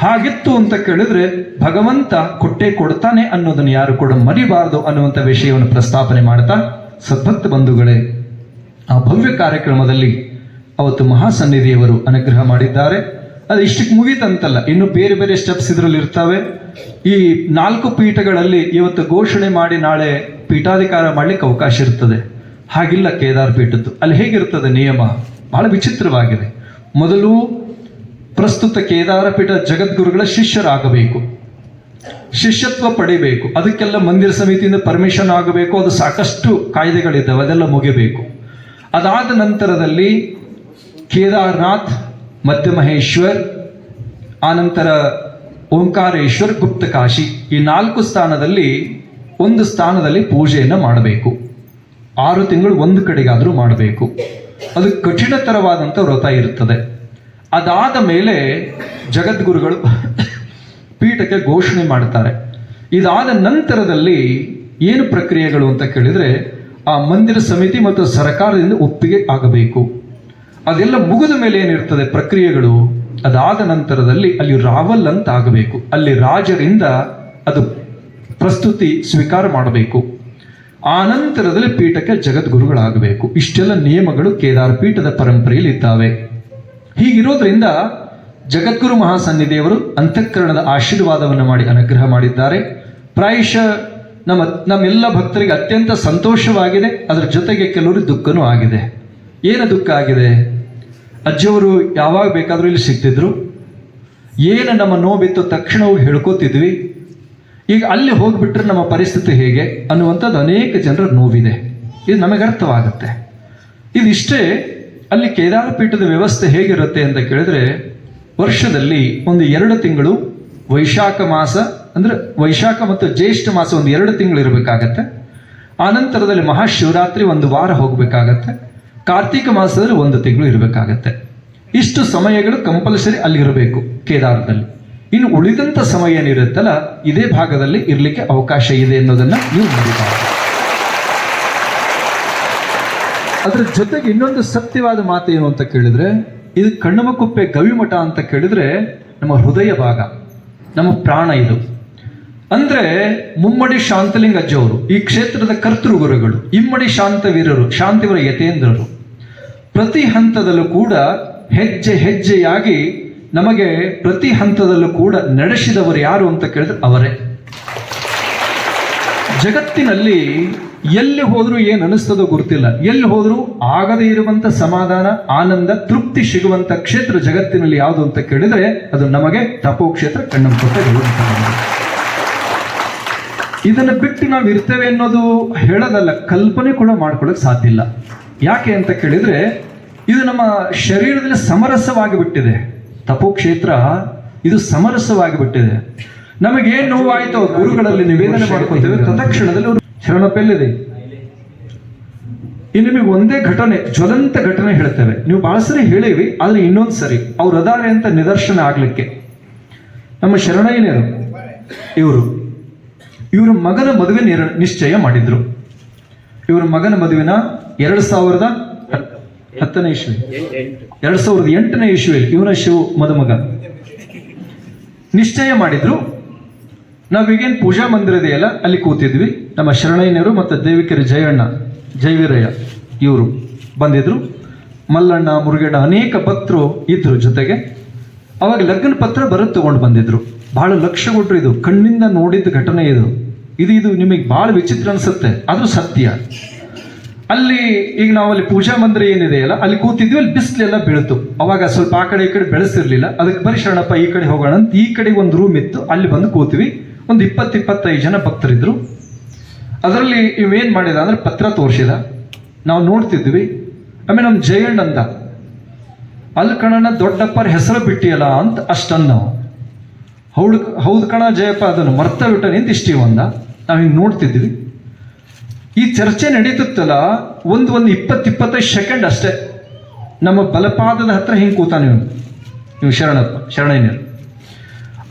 ಹಾಗಿತ್ತು ಅಂತ ಕೇಳಿದ್ರೆ ಭಗವಂತ ಕೊಟ್ಟೆ ಕೊಡ್ತಾನೆ ಅನ್ನೋದನ್ನು ಯಾರು ಕೂಡ ಮರಿಬಾರದು ಅನ್ನುವಂಥ ವಿಷಯವನ್ನು ಪ್ರಸ್ತಾಪನೆ ಮಾಡ್ತಾ, ಸದ್ಭಕ್ತ ಬಂಧುಗಳೇ, ಆ ಭವ್ಯ ಕಾರ್ಯಕ್ರಮದಲ್ಲಿ ಅವತ್ತು ಮಹಾಸನ್ನಿಧಿಯವರು ಅನುಗ್ರಹ ಮಾಡಿದ್ದಾರೆ. ಅದು ಇಷ್ಟಕ್ಕೆ ಮುಗೀತಂತಲ್ಲ, ಇನ್ನು ಬೇರೆ ಬೇರೆ ಸ್ಟೆಪ್ಸ್ ಇದರಲ್ಲಿ ಇರ್ತವೆ. ಈ 4 ಪೀಠಗಳಲ್ಲಿ ಇವತ್ತು ಘೋಷಣೆ ಮಾಡಿ ನಾಳೆ ಪೀಠಾಧಿಕಾರ ಮಾಡ್ಲಿಕ್ಕೆ ಅವಕಾಶ ಇರ್ತದೆ. ಹಾಗಿಲ್ಲ ಕೇದಾರ ಪೀಠದ್ದು. ಅಲ್ಲಿ ಹೇಗಿರ್ತದೆ ನಿಯಮ? ಬಹಳ ವಿಚಿತ್ರವಾಗಿದೆ. ಮೊದಲು ಪ್ರಸ್ತುತ ಕೇದಾರ ಪೀಠ ಜಗದ್ಗುರುಗಳ ಶಿಷ್ಯರಾಗಬೇಕು, ಶಿಷ್ಯತ್ವ ಪಡಿಬೇಕು. ಅದಕ್ಕೆಲ್ಲ ಮಂದಿರ ಸಮಿತಿಯಿಂದ ಪರ್ಮಿಷನ್ ಆಗಬೇಕು. ಅದು ಸಾಕಷ್ಟು ಕಾಯ್ದೆಗಳಿದ್ದಾವೆ, ಅದೆಲ್ಲ ಮುಗಿಬೇಕು. ಅದಾದ ನಂತರದಲ್ಲಿ ಕೇದಾರನಾಥ್, ಮಧ್ಯಮಹೇಶ್ವರ್, ಆನಂತರ ಓಂಕಾರೇಶ್ವರ್, ಗುಪ್ತಕಾಶಿ, ಈ 4 ಸ್ಥಾನದಲ್ಲಿ ಒಂದು ಸ್ಥಾನದಲ್ಲಿ ಪೂಜೆಯನ್ನು ಮಾಡಬೇಕು. 6 ತಿಂಗಳು ಒಂದು ಕಡೆಗಾದರೂ ಮಾಡಬೇಕು. ಅದು ಕಠಿಣತರವಾದಂಥ ವ್ರತ ಇರ್ತದೆ. ಅದಾದ ಮೇಲೆ ಜಗದ್ಗುರುಗಳು ಪೀಠಕ್ಕೆ ಘೋಷಣೆ ಮಾಡ್ತಾರೆ. ಇದಾದ ನಂತರದಲ್ಲಿ ಏನು ಪ್ರಕ್ರಿಯೆಗಳು ಅಂತ ಕೇಳಿದರೆ, ಆ ಮಂದಿರ ಸಮಿತಿ ಮತ್ತು ಸರ್ಕಾರದಿಂದ ಒಪ್ಪಿಗೆ ಆಗಬೇಕು. ಅದೆಲ್ಲ ಮುಗಿದ ಮೇಲೆ ಏನಿರ್ತದೆ ಪ್ರಕ್ರಿಯೆಗಳು, ಅದಾದ ನಂತರದಲ್ಲಿ ಅಲ್ಲಿ ರಾವಲ್ ಅಂತ ಆಗಬೇಕು. ಅಲ್ಲಿ ರಾಜರಿಂದ ಅದು ಪ್ರಸ್ತುತಿ ಸ್ವೀಕಾರ ಮಾಡಬೇಕು. ಆ ನಂತರದಲ್ಲಿ ಪೀಠಕ್ಕೆ ಜಗದ್ಗುರುಗಳಾಗಬೇಕು. ಇಷ್ಟೆಲ್ಲ ನಿಯಮಗಳು ಕೇದಾರ ಪೀಠದ ಪರಂಪರೆಯಲ್ಲಿ ಇದ್ದಾವೆ. ಹೀಗಿರೋದ್ರಿಂದ ಜಗದ್ಗುರು ಮಹಾಸನ್ನಿಧಿಯವರು ಅಂತಃಕರಣದ ಆಶೀರ್ವಾದವನ್ನು ಮಾಡಿ ಅನುಗ್ರಹ ಮಾಡಿದ್ದಾರೆ. ಪ್ರಾಯಶಃ ನಮ್ಮೆಲ್ಲ ಭಕ್ತರಿಗೆ ಅತ್ಯಂತ ಸಂತೋಷವಾಗಿದೆ. ಅದರ ಜೊತೆಗೆ ಕೆಲವರು ದುಃಖನೂ ಆಗಿದೆ. ಏನು ದುಃಖ ಆಗಿದೆ? ಅಜ್ಜಿಯವರು ಯಾವಾಗ ಬೇಕಾದರೂ ಇಲ್ಲಿ ಸಿಗ್ತಿದ್ರು, ಏನು ನಮ್ಮ ನೋವಿತ್ತು ತಕ್ಷಣವೂ ಹೇಳ್ಕೋತಿದ್ವಿ. ಈಗ ಅಲ್ಲಿ ಹೋಗ್ಬಿಟ್ರೆ ನಮ್ಮ ಪರಿಸ್ಥಿತಿ ಹೇಗೆ ಅನ್ನುವಂಥದ್ದು ಅನೇಕ ಜನರ ನೋವಿದೆ. ಇದು ನಮಗೆ ಅರ್ಥವಾಗುತ್ತೆ. ಇದಿಷ್ಟೇ. ಅಲ್ಲಿ ಕೇದಾರ ಪೀಠದ ವ್ಯವಸ್ಥೆ ಹೇಗಿರುತ್ತೆ ಅಂತ ಕೇಳಿದ್ರೆ, ವರ್ಷದಲ್ಲಿ ಒಂದು 2 ತಿಂಗಳು ವೈಶಾಖ ಮಾಸ, ಅಂದರೆ ವೈಶಾಖ ಮತ್ತು ಜ್ಯೇಷ್ಠ ಮಾಸ ಒಂದು 2 ತಿಂಗಳು ಇರಬೇಕಾಗತ್ತೆ. ಆನಂತರದಲ್ಲಿ ಮಹಾಶಿವರಾತ್ರಿ 1 ವಾರ ಹೋಗಬೇಕಾಗತ್ತೆ. ಕಾರ್ತಿಕ ಮಾಸದಲ್ಲಿ 1 ತಿಂಗಳು ಇರಬೇಕಾಗತ್ತೆ. ಇಷ್ಟು ಸಮಯಗಳು ಕಂಪಲ್ಸರಿ ಅಲ್ಲಿರಬೇಕು ಕೇದಾರದಲ್ಲಿ. ಇನ್ನು ಉಳಿದಂಥ ಸಮಯ ಏನಿರುತ್ತಲ್ಲ, ಇದೇ ಭಾಗದಲ್ಲಿ ಇರಲಿಕ್ಕೆ ಅವಕಾಶ ಇದೆ ಅನ್ನೋದನ್ನ ನೀವು ನೋಡಿದ್ದಾರೆ. ಅದರ ಜೊತೆಗೆ ಇನ್ನೊಂದು ಸತ್ಯವಾದ ಮಾತು ಏನು ಅಂತ ಕೇಳಿದ್ರೆ, ಇದು ಕಣ್ಣಮಕುಪ್ಪೆ ಗವಿಮಠ ಅಂತ ಕೇಳಿದ್ರೆ ನಮ್ಮ ಹೃದಯ ಭಾಗ, ನಮ್ಮ ಪ್ರಾಣ ಇದು. ಅಂದ್ರೆ ಮುಮ್ಮಡಿ ಶಾಂತಲಿಂಗ ಅಜ್ಜವರು ಈ ಕ್ಷೇತ್ರದ ಕರ್ತೃಗುರುಗಳು, ಇಮ್ಮಡಿ ಶಾಂತವೀರರು, ಶಾಂತಿವರ ಯತೇಂದ್ರರು. ಪ್ರತಿ ಹಂತದಲ್ಲೂ ಕೂಡ ಹೆಜ್ಜೆ ಹೆಜ್ಜೆಯಾಗಿ ನಮಗೆ ಪ್ರತಿ ಹಂತದಲ್ಲೂ ಕೂಡ ನಡೆಸಿದವರು ಯಾರು ಅಂತ ಕೇಳಿದ್ರೆ ಅವರೇ. ಜಗತ್ತಿನಲ್ಲಿ ಎಲ್ಲಿ ಹೋದ್ರೂ ಏನು ಅನಿಸ್ತದೋ ಗೊತ್ತಿಲ್ಲ, ಎಲ್ಲಿ ಹೋದ್ರೂ ಆಗದೇ ಇರುವಂತ ಸಮಾಧಾನ, ಆನಂದ, ತೃಪ್ತಿ ಸಿಗುವಂತ ಕ್ಷೇತ್ರ ಜಗತ್ತಿನಲ್ಲಿ ಯಾವುದು ಅಂತ ಕೇಳಿದ್ರೆ ಅದು ನಮಗೆ ತಪೋ ಕ್ಷೇತ್ರ ಕಣ್ಣಮಕುಪ್ಪೆ ಗವಿಮಠ. ಇದನ್ನು ಬಿಟ್ಟು ನಾವು ಇರ್ತೇವೆ ಅನ್ನೋದು ಹೇಳೋದಲ್ಲ, ಕಲ್ಪನೆ ಕೂಡ ಮಾಡ್ಕೊಳ್ಳೋಕೆ ಸಾಧ್ಯ ಇಲ್ಲ. ಯಾಕೆ ಅಂತ ಕೇಳಿದ್ರೆ ಇದು ನಮ್ಮ ಶರೀರದಲ್ಲಿ ಸಮರಸವಾಗಿ ಬಿಟ್ಟಿದೆ. ತಪೋಕ್ಷೇತ್ರ ಇದು ಸಮರಸವಾಗಿ ಬಿಟ್ಟಿದೆ. ನಮಗೇನು ನೋವಾಯ್ತೋ ಗುರುಗಳಲ್ಲಿ ನಿವೇದನೆ ಮಾಡ್ಕೊಳ್ತೇವೆ, ತತ್ಕ್ಷಣದಲ್ಲಿ ಅವರು ಶರಣಪ್ಪೆಲ್ಲಿದೆ. ಇನ್ನು ನಿಮಗೆ ಒಂದೇ ಘಟನೆ, ಜ್ವಲಂತ ಘಟನೆ ಹೇಳ್ತೇವೆ. ನೀವು ಬಹಳ ಸರಿ ಹೇಳಿವಿ, ಆದ್ರೆ ಇನ್ನೊಂದು ಸರಿ ಅವ್ರು ಅದಾರೆ ಅಂತ ನಿದರ್ಶನ ಆಗ್ಲಿಕ್ಕೆ ನಮ್ಮ ಶರಣಯ್ಯನರು ಇವರು ಮಗನ ಮದುವೆ ನಿಶ್ಚಯ ಮಾಡಿದ್ರು. ಇವರು ಮಗನ ಮದುವೆನ 2010ನೇ ಇಸ್ವಿ 2008ನೇ ಇಸ್ವಿಯಲ್ಲಿ ಇವನ ಶಿವ ಮದುಮಗ ನಿಶ್ಚಯ ಮಾಡಿದ್ರು. ನಾವೀಗೇನು ಪೂಜಾ ಮಂದಿರ ಇದೆಯಲ್ಲ ಅಲ್ಲಿ ಕೂತಿದ್ವಿ. ನಮ್ಮ ಶರಣಯ್ಯನರು ಮತ್ತು ದೇವಿಕೆರೆ ಜಯವೀರಯ್ಯ ಇವರು ಬಂದಿದ್ರು. ಮಲ್ಲಣ್ಣ, ಮುರುಗಣ್ಣ ಅನೇಕ ಭಕ್ತರು ಇದ್ರು ಜೊತೆಗೆ. ಅವಾಗ ಲಗ್ನ ಪತ್ರ ಬರೋದು ತಗೊಂಡು ಬಂದಿದ್ರು. ಬಹಳ ಲಕ್ಷ ಕೊಟ್ಟರು. ಇದು ಕಣ್ಣಿಂದ ನೋಡಿದ ಘಟನೆ. ಇದು ನಿಮಗೆ ಬಹಳ ವಿಚಿತ್ರ ಅನ್ಸುತ್ತೆ, ಅದು ಸತ್ಯ. ಅಲ್ಲಿ ಈಗ ನಾವಲ್ಲಿ ಪೂಜಾ ಮಂದಿರ ಏನಿದೆಯಲ್ಲ ಅಲ್ಲಿ ಕೂತಿದ್ವಿ. ಅಲ್ಲಿ ಬಿಸಿಲೆಲ್ಲ ಬೀಳ್ತು. ಅವಾಗ ಸ್ವಲ್ಪ ಆ ಕಡೆ ಈ ಕಡೆ ಬೆಳೆಸಿರ್ಲಿಲ್ಲ. ಅದಕ್ಕೆ ಬರೀ ಶರಣಪ್ಪ ಈ ಕಡೆ ಹೋಗೋಣ ಅಂತ ಈ ಕಡೆ ಒಂದು ರೂಮ್ ಇತ್ತು, ಅಲ್ಲಿ ಬಂದು ಕೂತೀವಿ. ಒಂದು 20-25 ಜನ ಭಕ್ತರಿದ್ರು. ಅದರಲ್ಲಿ ಇವೇನ್ ಮಾಡಿದ ಅಂದ್ರೆ ಪತ್ರ ತೋರಿಸಿದ. ನಾವು ನೋಡ್ತಿದ್ವಿ. ಆಮೇಲೆ ನಮ್ಮ ಜಯಣ್ಣ ಅಂದ, ಅಲ್ಲಿ ಕಣಣ್ಣ ದೊಡ್ಡಪ್ಪರ ಹೆಸರು ಬಿಟ್ಟಿಯಲ್ಲ ಅಂತ ಅಷ್ಟನ್ನ ನಾವು. ಹೌದು ಕಣ ಜಯಪ್ಪ, ಅದನ್ನು ಮರ್ತ ಬಿಟ್ಟ ನಿಂತ ಇಷ್ಟೀವ ಅಂದ. ನಾವು ಹಿಂಗೆ ನೋಡ್ತಿದ್ವಿ. ಈ ಚರ್ಚೆ ನಡೀತಿತ್ತಲ್ಲ, ಒಂದು 20-25 ಸೆಕೆಂಡ್ ಅಷ್ಟೇ. ನಮ್ಮ ಬಲಪಾದದ ಹತ್ರ ಹಿಂಗೆ ಕೂತ ನೀವು ಶರಣಯ್ಯನರು.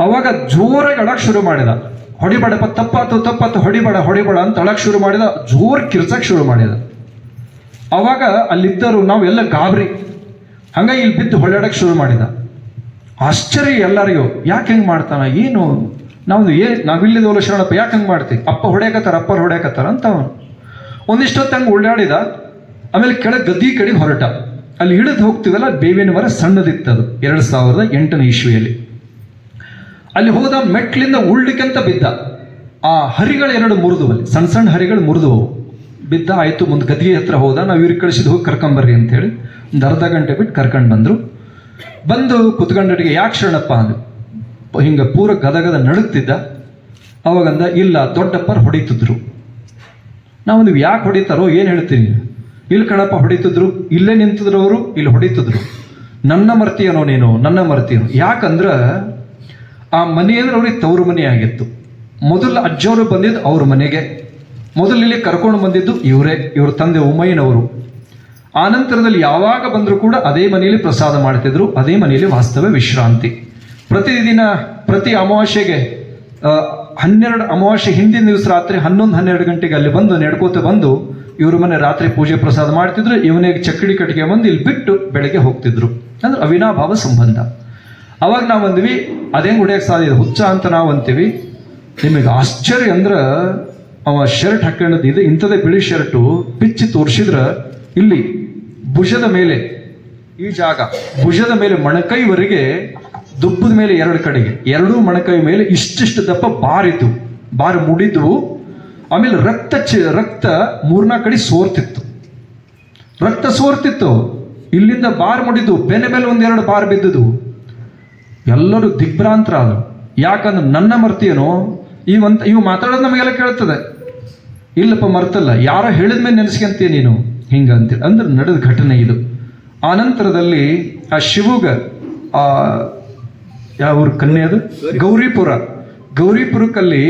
ಅವಾಗ ಜೋರಾಗಿ ಅಳಕ್ ಶುರು ಮಾಡಿದ. ಹೊಡಿಬೇಡಪ್ಪ, ತಪ್ಪಾತು ಹೊಡಿಬೇಡ ಅಂತ ಅಳಕ್ ಶುರು ಮಾಡಿದ. ಜೋರ್ ಕಿರ್ಚಕ್ ಶುರು ಮಾಡಿದ. ಅವಾಗ ಅಲ್ಲಿದ್ದರು ನಾವೆಲ್ಲ ಗಾಬರಿ. ಹಂಗಾಗಿ ಇಲ್ಲಿ ಬಿದ್ದು ಹೊಳ್ಳಾಡಕ್ ಶುರು ಮಾಡಿದ. ಆಶ್ಚರ್ಯ ಎಲ್ಲರಿಗೂ, ಯಾಕೆ ಹೆಂಗೆ ಮಾಡ್ತಾನ, ಏನು ನಾವಿಲ್ಲಿದವಲ್ಲ ಶರಣಪ್ಪ, ಯಾಕೆ ಹಂಗೆ ಮಾಡ್ತೀವಿ, ಅಪ್ಪರು ಹೊಡ್ಯಾಕತ್ತಾರ ಅಂತ ಅವನು ಒಂದಿಷ್ಟೊತ್ತು ಹಂಗೆ ಉಳ್ಳಾಡಿದ. ಆಮೇಲೆ ಕೆಳಗೆ ಗದ್ದಿ ಕಡೆಗೆ ಹೊರಟ. ಅಲ್ಲಿ ಹಿಡಿದು ಹೋಗ್ತೀವಲ್ಲ, ಬೇವಿನ ಮರ ಸಣ್ಣದಿತ್ತದು 2008ನೇ ಇಸ್ವಿಯಲ್ಲಿ. ಅಲ್ಲಿ ಹೋದ, ಮೆಟ್ಲಿಂದ ಉಳ್ಳಿಕ್ಕಂತ ಬಿದ್ದ. ಆ ಹರಿಗಳು 2 ಮುರಿದುವು. ಅಲ್ಲಿ ಸಣ್ಣ ಹರಿಗಳು ಮುರಿದುವು. ಬಿದ್ದ. ಆಯ್ತು, ಮುಂದೆ ಗದ್ದಿಗೆ ಹತ್ರ ಹೋದ. ನಾವು ಇವ್ರಿಗೆ ಕಳಿಸಿದ್ ಹೋಗಿ ಕರ್ಕೊಂಬರ್ರಿ ಅಂತ ಹೇಳಿ ಒಂದು ಅರ್ಧ ಗಂಟೆ ಬಿಟ್ಟು ಕರ್ಕೊಂಡು ಬಂದು ಕುತ್ಕೊಂಡರಿಗೆ ಯಾಕೆ ಶರಣಪ್ಪ ಅಂದ್ರು. ಹಿಂಗೆ ಪೂರ ಗದಗದ ನಡುಗ್ತಿದ್ದ. ಅವಾಗಂದ, ಇಲ್ಲ ದೊಡ್ಡಪ್ಪರು ಹೊಡಿತಿದ್ರು. ನಾವು ನೀವು ಯಾಕೆ ಹೊಡಿತಾರೋ ಏನು ಹೇಳ್ತೀನಿ. ಇಲ್ಲಿ ಕಣಪ್ಪ ಹೊಡಿತಿದ್ರು, ಇಲ್ಲೇ ನಿಂತಿದ್ರು ಅವರು, ಇಲ್ಲಿ ಹೊಡಿತಿದ್ರು. ನನ್ನ ಮರ್ತೀಯನೋ ನೀನು, ನನ್ನ ಮರ್ತೀಯನೋ. ಯಾಕಂದ್ರೆ ಆ ಮನೆ ಅಂದ್ರೆ ಅವ್ರಿಗೆ ತವರು ಮನೆ ಆಗಿತ್ತು. ಮೊದಲು ಅಜ್ಜವರು ಬಂದಿದ್ದು ಅವ್ರ ಮನೆಗೆ. ಮೊದಲು ಇಲ್ಲಿ ಕರ್ಕೊಂಡು ಬಂದಿದ್ದು ಇವ್ರ ತಂದೆ ಉಮಯ್ಯನವರು. ಆನಂತರದಲ್ಲಿ ಯಾವಾಗ ಬಂದರೂ ಕೂಡ ಅದೇ ಮನೆಯಲ್ಲಿ ಪ್ರಸಾದ ಮಾಡ್ತಿದ್ರು, ಅದೇ ಮನೆಯಲ್ಲಿ ವಾಸ್ತವ ವಿಶ್ರಾಂತಿ. ಪ್ರತಿದಿನ ಪ್ರತಿ ಅಮಾವಾಸ್ಯೆಗೆ 12 ಅಮಾವಾಸ್ಯೆ ಹಿಂದಿನ ದಿವಸ ರಾತ್ರಿ 11-12 ಗಂಟೆಗೆ ಅಲ್ಲಿ ಬಂದು ನಡ್ಕೋತ ಬಂದು ಇವ್ರ ಮನೆ ರಾತ್ರಿ ಪೂಜೆ ಪ್ರಸಾದ ಮಾಡ್ತಿದ್ರು. ಇವನಿಗೆ ಚಕ್ಕಡಿ ಕಟ್ಟಿಗೆ ಬಂದು ಇಲ್ಲಿ ಬಿಟ್ಟು ಬೆಳಗ್ಗೆ ಹೋಗ್ತಿದ್ರು. ಅಂದ್ರೆ ಅವಿನಾಭಾವ ಸಂಬಂಧ. ಅವಾಗ ನಾವು ಅಂದ್ವಿ ಅದೇನು ಹೊಡೆಯಕ್ಕೆ ಸಾಧ್ಯ, ಹುಚ್ಚ ಅಂತ ನಾವು ಅಂತೀವಿ. ನಿಮಗೆ ಆಶ್ಚರ್ಯ ಅಂದ್ರೆ ಅವ ಶರ್ಟ್ ಹಾಕೊಂಡಿದ್ದು ಇದು ಇಂಥದೇ ಬಿಳಿ ಶರ್ಟು ಬಿಚ್ಚಿ ತೋರಿಸಿದ್ರ ಇಲ್ಲಿ ಭುಜದ ಮೇಲೆ ಈ ಜಾಗ, ಭುಜದ ಮೇಲೆ ಮೊಣಕೈವರೆಗೆ ದುಬ್ಬದ ಮೇಲೆ 2 ಕಡೆಗೆ 2 ಮೊಣಕೈ ಮೇಲೆ ಇಷ್ಟಿಷ್ಟು ದಪ್ಪ ಬಾರಿದ್ದು, ಬಾರ್ ಮುಡಿದ್ವು. ಆಮೇಲೆ ರಕ್ತ 3-4 ಕಡೆ ಸೋರ್ತಿತ್ತು, ರಕ್ತ ಸೋರ್ತಿತ್ತು. ಇಲ್ಲಿಂದ ಬಾರ್ ಮುಡಿದ್ದು, ಬೆನ್ನ ಮೇಲೆ 1-2 ಬಾರ್ ಬಿದ್ದುದು. ಎಲ್ಲರೂ ದಿಗ್ಭ್ರಾಂತರ ಆದರು. ಯಾಕಂದ್ರೆ ನನ್ನ ಮರ್ತಿಯೇನೋ ಇವು ಮಾತಾಡೋದು ನಮಗೆಲ್ಲ ಕೇಳ್ತದೆ. ಇಲ್ಲಪ್ಪ ಮರ್ತಲ್ಲ, ಯಾರೋ ಹೇಳಿದ ಮೇಲೆ ನೆನೆಸ್ಕೊಂತೀಯ ನೀನು ಹಿಂಗಂತೇಳಿ. ಅಂದ್ರೆ ನಡೆದ ಘಟನೆ ಇದು. ಆನಂತರದಲ್ಲಿ ಆ ಶಿವಗ ಯಾವ ಕನ್ಯೆ ಅದು ಗೌರಿಪುರಕ್ಕಲ್ಲಿ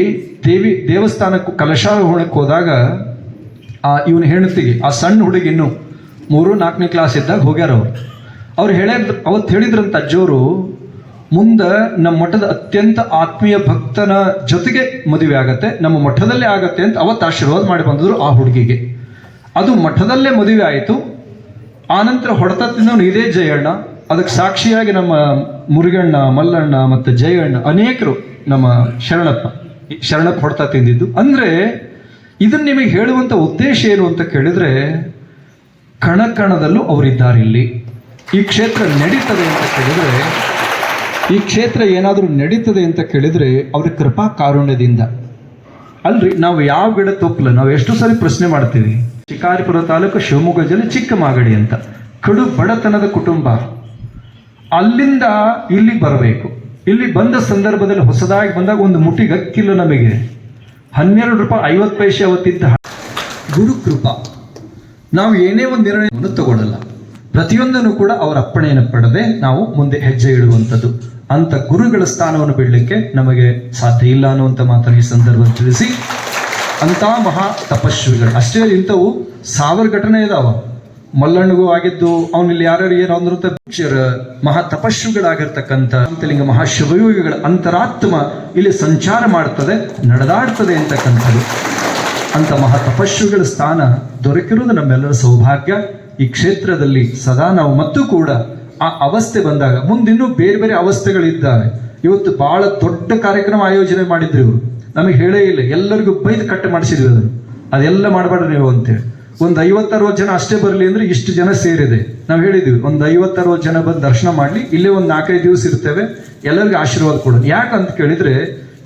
ದೇವಸ್ಥಾನಕ್ಕೂ ಕಲಶಾರೋಹಣಕ್ಕೆ ಹೋದಾಗ ಇವನ ಹೆಂಡತಿಗೆ ಆ ಸಣ್ಣ ಹುಡುಗಿ ಇನ್ನು 3-4ನೇ ಕ್ಲಾಸ್ ಇದ್ದಾಗ ಹೋಗ್ಯಾರ ಅವ್ರು ಅವತ್ತು ಹೇಳಿದ್ರಂತ ಅಜ್ಜೋರು, ಮುಂದೆ ನಮ್ಮ ಮಠದ ಅತ್ಯಂತ ಆತ್ಮೀಯ ಭಕ್ತನ ಜೊತೆಗೆ ಮದುವೆ ಆಗತ್ತೆ, ನಮ್ಮ ಮಠದಲ್ಲೇ ಆಗತ್ತೆ ಅಂತ ಅವತ್ತು ಆಶೀರ್ವಾದ ಮಾಡಿ ಬಂದಿದ್ರು ಆ ಹುಡುಗಿಗೆ. ಅದು ಮಠದಲ್ಲೇ ಮದುವೆ ಆಯಿತು. ಆನಂತರ ಹೊಡೆತ ತಿನ್ನೋನು ಇದೇ ಜಯಣ್ಣ. ಅದಕ್ಕೆ ಸಾಕ್ಷಿಯಾಗಿ ನಮ್ಮ ಮುರುಗಣ್ಣ, ಮಲ್ಲಣ್ಣ ಮತ್ತು ಜಯಣ್ಣ ಅನೇಕರು, ನಮ್ಮ ಶರಣಪ್ಪ ಹೊಡೆತ ತಿಂದಿದ್ದು. ಅಂದರೆ ಇದನ್ನು ನಿಮಗೆ ಹೇಳುವಂಥ ಉದ್ದೇಶ ಏನು ಅಂತ ಕೇಳಿದರೆ, ಕಣದಲ್ಲೂ ಅವರಿದ್ದಾರೆ. ಇಲ್ಲಿ ಈ ಕ್ಷೇತ್ರ ನಡೀತದೆ ಅಂತ ಕೇಳಿದರೆ, ಈ ಕ್ಷೇತ್ರ ಏನಾದರೂ ನಡೀತದೆ ಅಂತ ಕೇಳಿದರೆ ಅವ್ರ ಕೃಪಾ ಕಾರುಣ್ಯದಿಂದ. ಅಲ್ರಿ, ನಾವು ಯಾವ ಗಿಡ ತೊಪ್ಪಲ ನಾವು ಎಷ್ಟು ಸರಿ ಪ್ರಶ್ನೆ ಮಾಡ್ತೀವಿ. ಶಿಕಾರಿಪುರ ತಾಲೂಕು ಶಿವಮೊಗ್ಗ ಜಿಲ್ಲೆ ಚಿಕ್ಕ ಮಾಗಡಿ ಅಂತ ಕಡು ಬಡತನದ ಕುಟುಂಬ. ಅಲ್ಲಿಂದ ಇಲ್ಲಿ ಬರಬೇಕು. ಇಲ್ಲಿ ಬಂದ ಸಂದರ್ಭದಲ್ಲಿ ಹೊಸದಾಗಿ ಬಂದಾಗ ಒಂದು ಮುಟ್ಟಿಗೆ ಅಕ್ಕಿಲ್ಲ ನಮಗೆ 12 ರೂಪಾಯಿ 50 ಪೈಸೆ ಅವತ್ತಿದ್ದ. ಗುರುಕೃಪಾ. ನಾವು ಏನೇ ಒಂದು ನಿರ್ಣಯವನ್ನು ತಗೊಳ್ಳಲ್ಲ, ಪ್ರತಿಯೊಂದನ್ನು ಕೂಡ ಅವರ ಅಪ್ಪಣೆಯನ್ನು ಪಡೆದೇ ನಾವು ಮುಂದೆ ಹೆಜ್ಜೆ ಇಡುವಂಥದ್ದು. ಅಂತ ಗುರುಗಳ ಸ್ಥಾನವನ್ನು ಬಿಡಲಿಕ್ಕೆ ನಮಗೆ ಸಾಧ್ಯ ಇಲ್ಲ ಅನ್ನುವಂಥ ಮಾತನ್ನು ಈ ಸಂದರ್ಭದಲ್ಲಿ ತಿಳಿಸಿ, ಅಂಥ ಮಹಾ ತಪಸ್ವಿಗಳು ಅಷ್ಟೇ ಇಂಥವು 1000 ಘಟನೆ ಇದಾವ. ಮಲ್ಲಣ್ಣಗೂ ಆಗಿದ್ದು, ಅವನಲ್ಲಿ ಯಾರ್ಯಾರು ಏನು ಅಂದ್ರಂತ ಮಹಾ ತಪಸ್ವಿಗಳಾಗಿರ್ತಕ್ಕಂಥ ಅಂತಲಿಂಗ ಮಹಾಶಿವಯೋಗಿಗಳ ಅಂತರಾತ್ಮ ಇಲ್ಲಿ ಸಂಚಾರ ಮಾಡ್ತದೆ, ನಡೆದಾಡ್ತದೆ ಅಂತಕ್ಕಂಥದ್ದು. ಅಂತ ಮಹಾ ತಪಸ್ವಿಗಳ ಸ್ಥಾನ ದೊರಕಿರುವುದು ನಮ್ಮೆಲ್ಲರ ಸೌಭಾಗ್ಯ. ಈ ಕ್ಷೇತ್ರದಲ್ಲಿ ಸದಾ ನಾವು ಮತ್ತು ಕೂಡ ಆ ಅವಸ್ಥೆ ಬಂದಾಗ, ಮುಂದಿನ್ನೂ ಬೇರೆ ಬೇರೆ ಅವಸ್ಥೆಗಳಿದ್ದಾವೆ. ಇವತ್ತು ಬಹಳ ದೊಡ್ಡ ಕಾರ್ಯಕ್ರಮ ಆಯೋಜನೆ ಮಾಡಿದ್ರು ಇವರು, ನಮಗೆ ಹೇಳೇ ಇಲ್ಲ. ಎಲ್ಲರಿಗೂ ಬೈದು ಕಟ್ಟು ಮಾಡಿಸಿದ್ವಿ ಅದೆಲ್ಲ ಮಾಡಬೇಡ್ರಿ ನೀವು ಅಂತೇಳಿ. ಒಂದು 50-60 ಜನ ಅಷ್ಟೇ ಬರಲಿ ಅಂದ್ರೆ ಇಷ್ಟು ಜನ ಸೇರಿದೆ. ನಾವು ಹೇಳಿದ್ವಿ ಒಂದು 50-60 ಜನ ಬಂದು ದರ್ಶನ ಮಾಡಲಿ, ಇಲ್ಲೇ ಒಂದು 4-5 ದಿವಸ ಇರ್ತೇವೆ, ಎಲ್ಲರಿಗೂ ಆಶೀರ್ವಾದ ಕೊಡೋದು. ಯಾಕಂತ ಕೇಳಿದ್ರೆ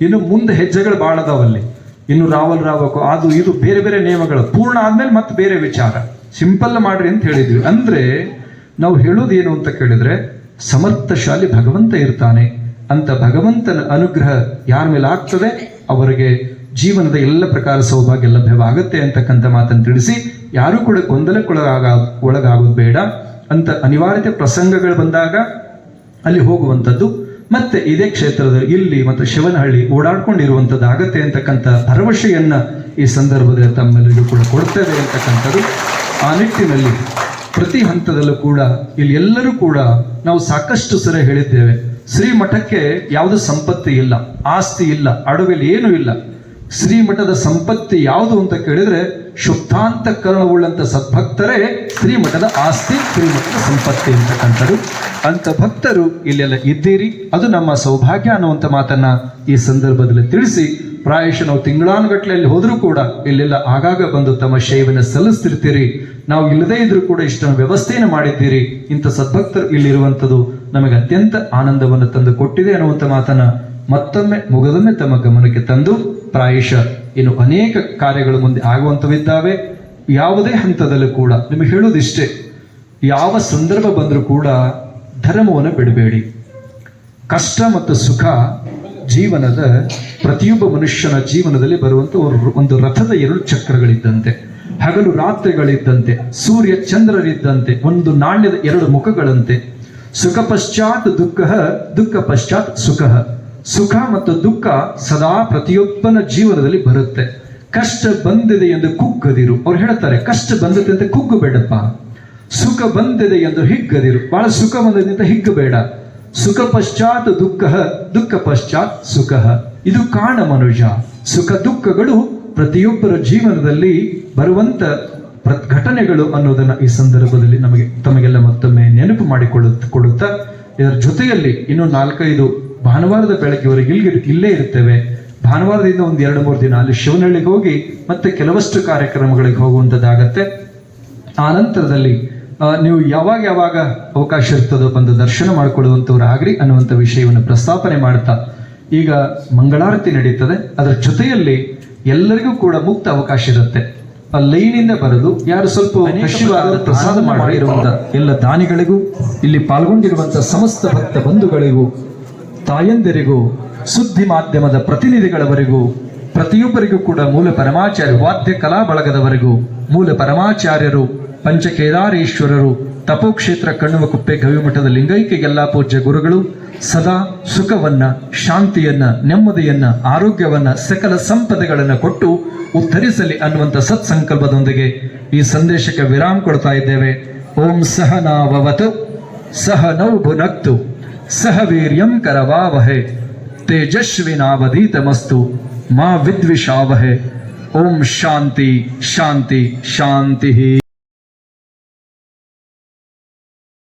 ಇನ್ನು ಮುಂದೆ ಹೆಜ್ಜೆಗಳು ಭಾಳ ಅದಾವಲ್ಲಿ. ಇನ್ನು ರಾವಬೇಕು, ಅದು ಇದು ಬೇರೆ ಬೇರೆ ನಿಯಮಗಳು ಪೂರ್ಣ ಆದ್ಮೇಲೆ ಮತ್ತೆ ಬೇರೆ ವಿಚಾರ. ಸಿಂಪಲ್ ಮಾಡ್ರಿ ಅಂತ ಹೇಳಿದ್ವಿ. ಅಂದ್ರೆ ನಾವು ಹೇಳೋದು ಏನು ಅಂತ ಕೇಳಿದ್ರೆ, ಸಮರ್ಥಶಾಲಿ ಭಗವಂತ ಇರ್ತಾನೆ ಅಂತ ಭಗವಂತನ ಅನುಗ್ರಹ ಯಾರ ಮೇಲೆ ಆಗ್ತದೆ ಅವರಿಗೆ ಜೀವನದ ಎಲ್ಲ ಪ್ರಕಾರ ಸೌಭಾಗ್ಯ ಲಭ್ಯವಾಗುತ್ತೆ ಅಂತಕ್ಕಂಥ ಮಾತನ್ನು ತಿಳಿಸಿ, ಯಾರೂ ಕೂಡ ಒಳಗಾಗೋದು ಬೇಡ ಅಂತ ಅನಿವಾರ್ಯತೆ ಪ್ರಸಂಗಗಳು ಬಂದಾಗ ಅಲ್ಲಿ ಹೋಗುವಂಥದ್ದು. ಮತ್ತೆ ಇದೇ ಕ್ಷೇತ್ರದಲ್ಲಿ ಇಲ್ಲಿ ಮತ್ತು ಶಿವನಹಳ್ಳಿ ಓಡಾಡ್ಕೊಂಡಿರುವಂಥದ್ದು ಆಗತ್ತೆ ಅಂತಕ್ಕಂಥ ಭರವಸೆಯನ್ನ ಈ ಸಂದರ್ಭದಲ್ಲಿ ತಮ್ಮೆಲ್ಲರಿಗೂ ಕೂಡ ಕೊಡ್ತೇವೆ ಅಂತಕ್ಕಂಥದ್ದು. ಆ ನಿಟ್ಟಿನಲ್ಲಿ ಪ್ರತಿ ಹಂತದಲ್ಲೂ ಕೂಡ ಇಲ್ಲಿ ಎಲ್ಲರೂ ಕೂಡ ನಾವು ಸಾಕಷ್ಟು ಸರಿ ಹೇಳಿದ್ದೇವೆ, ಶ್ರೀಮಠಕ್ಕೆ ಯಾವುದು ಸಂಪತ್ತಿ ಇಲ್ಲ, ಆಸ್ತಿ ಇಲ್ಲ, ಅಡವೆಯಲ್ಲಿ ಏನೂ ಇಲ್ಲ. ಶ್ರೀಮಠದ ಸಂಪತ್ತಿ ಯಾವುದು ಅಂತ ಕೇಳಿದ್ರೆ ಶುದ್ಧಾಂತಕರಣವುಳ್ಳಂತ ಸದ್ಭಕ್ತರೇ ಶ್ರೀಮಠದ ಆಸ್ತಿ, ಶ್ರೀಮಠದ ಸಂಪತ್ತಿ ಅಂತಕ್ಕಂಥದ್ದು. ಅಂತ ಭಕ್ತರು ಇಲ್ಲೆಲ್ಲ ಇದ್ದೀರಿ, ಅದು ನಮ್ಮ ಸೌಭಾಗ್ಯ ಅನ್ನುವಂಥ ಮಾತನ್ನ ಈ ಸಂದರ್ಭದಲ್ಲಿ ತಿಳಿಸಿ, ಪ್ರಾಯಶಃ ನಾವು ತಿಂಗಳಾನುಗಟ್ಟಲೆಯಲ್ಲಿ ಹೋದರೂ ಕೂಡ ಇಲ್ಲೆಲ್ಲ ಆಗಾಗ ಬಂದು ತಮ್ಮ ಸೇವೆಯನ್ನು ಸಲ್ಲಿಸ್ತಿರ್ತೀರಿ. ನಾವು ಇಲ್ಲದೇ ಇದ್ರೂ ಕೂಡ ಇಷ್ಟನ್ನು ವ್ಯವಸ್ಥೆಯನ್ನು ಮಾಡಿದ್ದೀರಿ. ಇಂಥ ಸದ್ಭಕ್ತರು ಇಲ್ಲಿರುವಂಥದ್ದು ನಮಗೆ ಅತ್ಯಂತ ಆನಂದವನ್ನು ತಂದು ಕೊಟ್ಟಿದೆ ಅನ್ನುವಂಥ ಮಾತನ್ನ ಮತ್ತೊಮ್ಮೆ ಮುಗದೊಮ್ಮೆ ತಮ್ಮ ಗಮನಕ್ಕೆ ತಂದು, ಪ್ರಾಯಶಃ ಇನ್ನು ಅನೇಕ ಕಾರ್ಯಗಳು ಮುಂದೆ ಆಗುವಂಥವಿದ್ದಾವೆ. ಯಾವುದೇ ಹಂತದಲ್ಲೂ ಕೂಡ ನಿಮಗೆ ಹೇಳೋದಿಷ್ಟೇ, ಯಾವ ಸಂದರ್ಭ ಬಂದರೂ ಕೂಡ ಧರ್ಮವನ್ನು ಬಿಡಬೇಡಿ. ಕಷ್ಟ ಮತ್ತು ಸುಖ ಜೀವನದ ಪ್ರತಿಯೊಬ್ಬ ಮನುಷ್ಯನ ಜೀವನದಲ್ಲಿ ಬರುವಂಥ ಒಂದು ರಥದ 2 ಚಕ್ರಗಳಿದ್ದಂತೆ, ಹಗಲು ರಾತ್ರಿಗಳಿದ್ದಂತೆ, ಸೂರ್ಯ ಚಂದ್ರರಿದ್ದಂತೆ, ಒಂದು ನಾಣ್ಯದ 2 ಮುಖಗಳಂತೆ. ಸುಖ ಪಶ್ಚಾತ್ ದುಃಖ, ದುಃಖ ಪಶ್ಚಾತ್ ಸುಖ. ಸುಖ ಮತ್ತು ದುಃಖ ಸದಾ ಪ್ರತಿಯೊಬ್ಬನ ಜೀವನದಲ್ಲಿ ಬರುತ್ತೆ. ಕಷ್ಟ ಬಂದಿದೆ ಎಂದು ಕುಗ್ಗದಿರು. ಅವ್ರು ಹೇಳ್ತಾರೆ, ಕಷ್ಟ ಬಂದಿದೆ ಅಂತ ಕುಗ್ಗಬೇಡಪ್ಪ. ಸುಖ ಬಂದಿದೆ ಎಂದು ಹಿಗ್ಗದಿರು. ಬಹಳ ಸುಖ ಬಂದದಿಂದ ಹಿಗ್ಗಬೇಡ. ಸುಖ ಪಶ್ಚಾತ್ ದುಃಖ, ದುಃಖ ಪಶ್ಚಾತ್ ಸುಖ. ಇದು ಕಾಣ ಮನುಜ. ಸುಖ ದುಃಖಗಳು ಪ್ರತಿಯೊಬ್ಬರ ಜೀವನದಲ್ಲಿ ಬರುವಂತ ಘಟನೆಗಳು ಅನ್ನೋದನ್ನ ಈ ಸಂದರ್ಭದಲ್ಲಿ ತಮಗೆಲ್ಲ ಮತ್ತೊಮ್ಮೆ ನೆನಪು ಮಾಡಿಕೊಳ್ಳುತ್ತಾ ಇದರ ಜೊತೆಯಲ್ಲಿ ಇನ್ನು 4-5 ಭಾನುವಾರದ ಬೆಳಗ್ಗೆವರೆಗೆ ಇಲ್ಲೇ ಇರ್ತೇವೆ. ಭಾನುವಾರದಿಂದ ಒಂದು 2-3 ದಿನ ಅಲ್ಲಿ ಶಿವನಹಳ್ಳಿಗೆ ಹೋಗಿ ಮತ್ತೆ ಕೆಲವಷ್ಟು ಕಾರ್ಯಕ್ರಮಗಳಿಗೆ ಹೋಗುವಂಥದ್ದಾಗತ್ತೆ. ಆ ನಂತರದಲ್ಲಿ ನೀವು ಯಾವಾಗ ಅವಕಾಶ ಇರ್ತದೋ ಬಂದು ದರ್ಶನ ಮಾಡಿಕೊಳ್ಳುವಂಥವ್ರು ಆಗ್ರಿ ಅನ್ನುವಂಥ ವಿಷಯವನ್ನು ಪ್ರಸ್ತಾಪನೆ ಮಾಡ್ತಾ ಈಗ ಮಂಗಳಾರತಿ ನಡೀತದೆ. ಅದರ ಜೊತೆಯಲ್ಲಿ ಎಲ್ಲರಿಗೂ ಕೂಡ ಮುಕ್ತ ಅವಕಾಶ ಇರುತ್ತೆ. ಆ ಲೈನಿಂದ ಬರೆದು ಯಾರು ಸ್ವಲ್ಪ ಹಸಿವಾದ ಪ್ರಸಾದ ಮಾಡಿರುವಂಥ ಎಲ್ಲ ದಾನಿಗಳಿಗೂ, ಇಲ್ಲಿ ಪಾಲ್ಗೊಂಡಿರುವಂಥ ಸಮಸ್ತ ಭಕ್ತ ಬಂಧುಗಳಿಗೂ, ತಾಯಂದಿರಿಗೂ, ಸುದ್ದಿ ಮಾಧ್ಯಮದ ಪ್ರತಿನಿಧಿಗಳವರೆಗೂ, ಪ್ರತಿಯೊಬ್ಬರಿಗೂ ಕೂಡ ಮೂಲ ಪರಮಾಚಾರ್ಯ ವಾದ್ಯ ಕಲಾ ಬಳಗದವರೆಗೂ, ಮೂಲ ಪರಮಾಚಾರ್ಯರು, ಪಂಚಕೇದಾರೇಶ್ವರರು, ತಪೋಕ್ಷೇತ್ರ ಕಣ್ಣುವಕುಪ್ಪೆ ಗವಿಮಠದ ಲಿಂಗೈಕ್ಯಗೆಲ್ಲ ಪೂಜ್ಯ ಗುರುಗಳು ಸದಾ ಸುಖವನ್ನ, ಶಾಂತಿಯನ್ನ, ನೆಮ್ಮದಿಯನ್ನ, ಆರೋಗ್ಯವನ್ನ, ಸಕಲ ಸಂಪದೆಗಳನ್ನು ಕೊಟ್ಟು ಉದ್ಧರಿಸಲಿ ಅನ್ನುವಂಥ ಸತ್ಸಂಕಲ್ಪದೊಂದಿಗೆ ಈ ಸಂದೇಶಕ್ಕೆ ವಿರಾಮ ಕೊಡ್ತಾ ಇದ್ದೇವೆ. ಓಂ ಸಹನಾವವತು ಸಹನೌ ಭುನಕ್ತು ಸಹ ವೀರ್ಯಂ ಕರವಾವಹೆ ತೇಜಸ್ವಿನಾವಧೀತಮಸ್ತು ಮಾ ವಿದ್ವಿಷಾವಹೆ. ಓಂ ಶಾಂತಿ ಶಾಂತಿ ಶಾಂತಿ.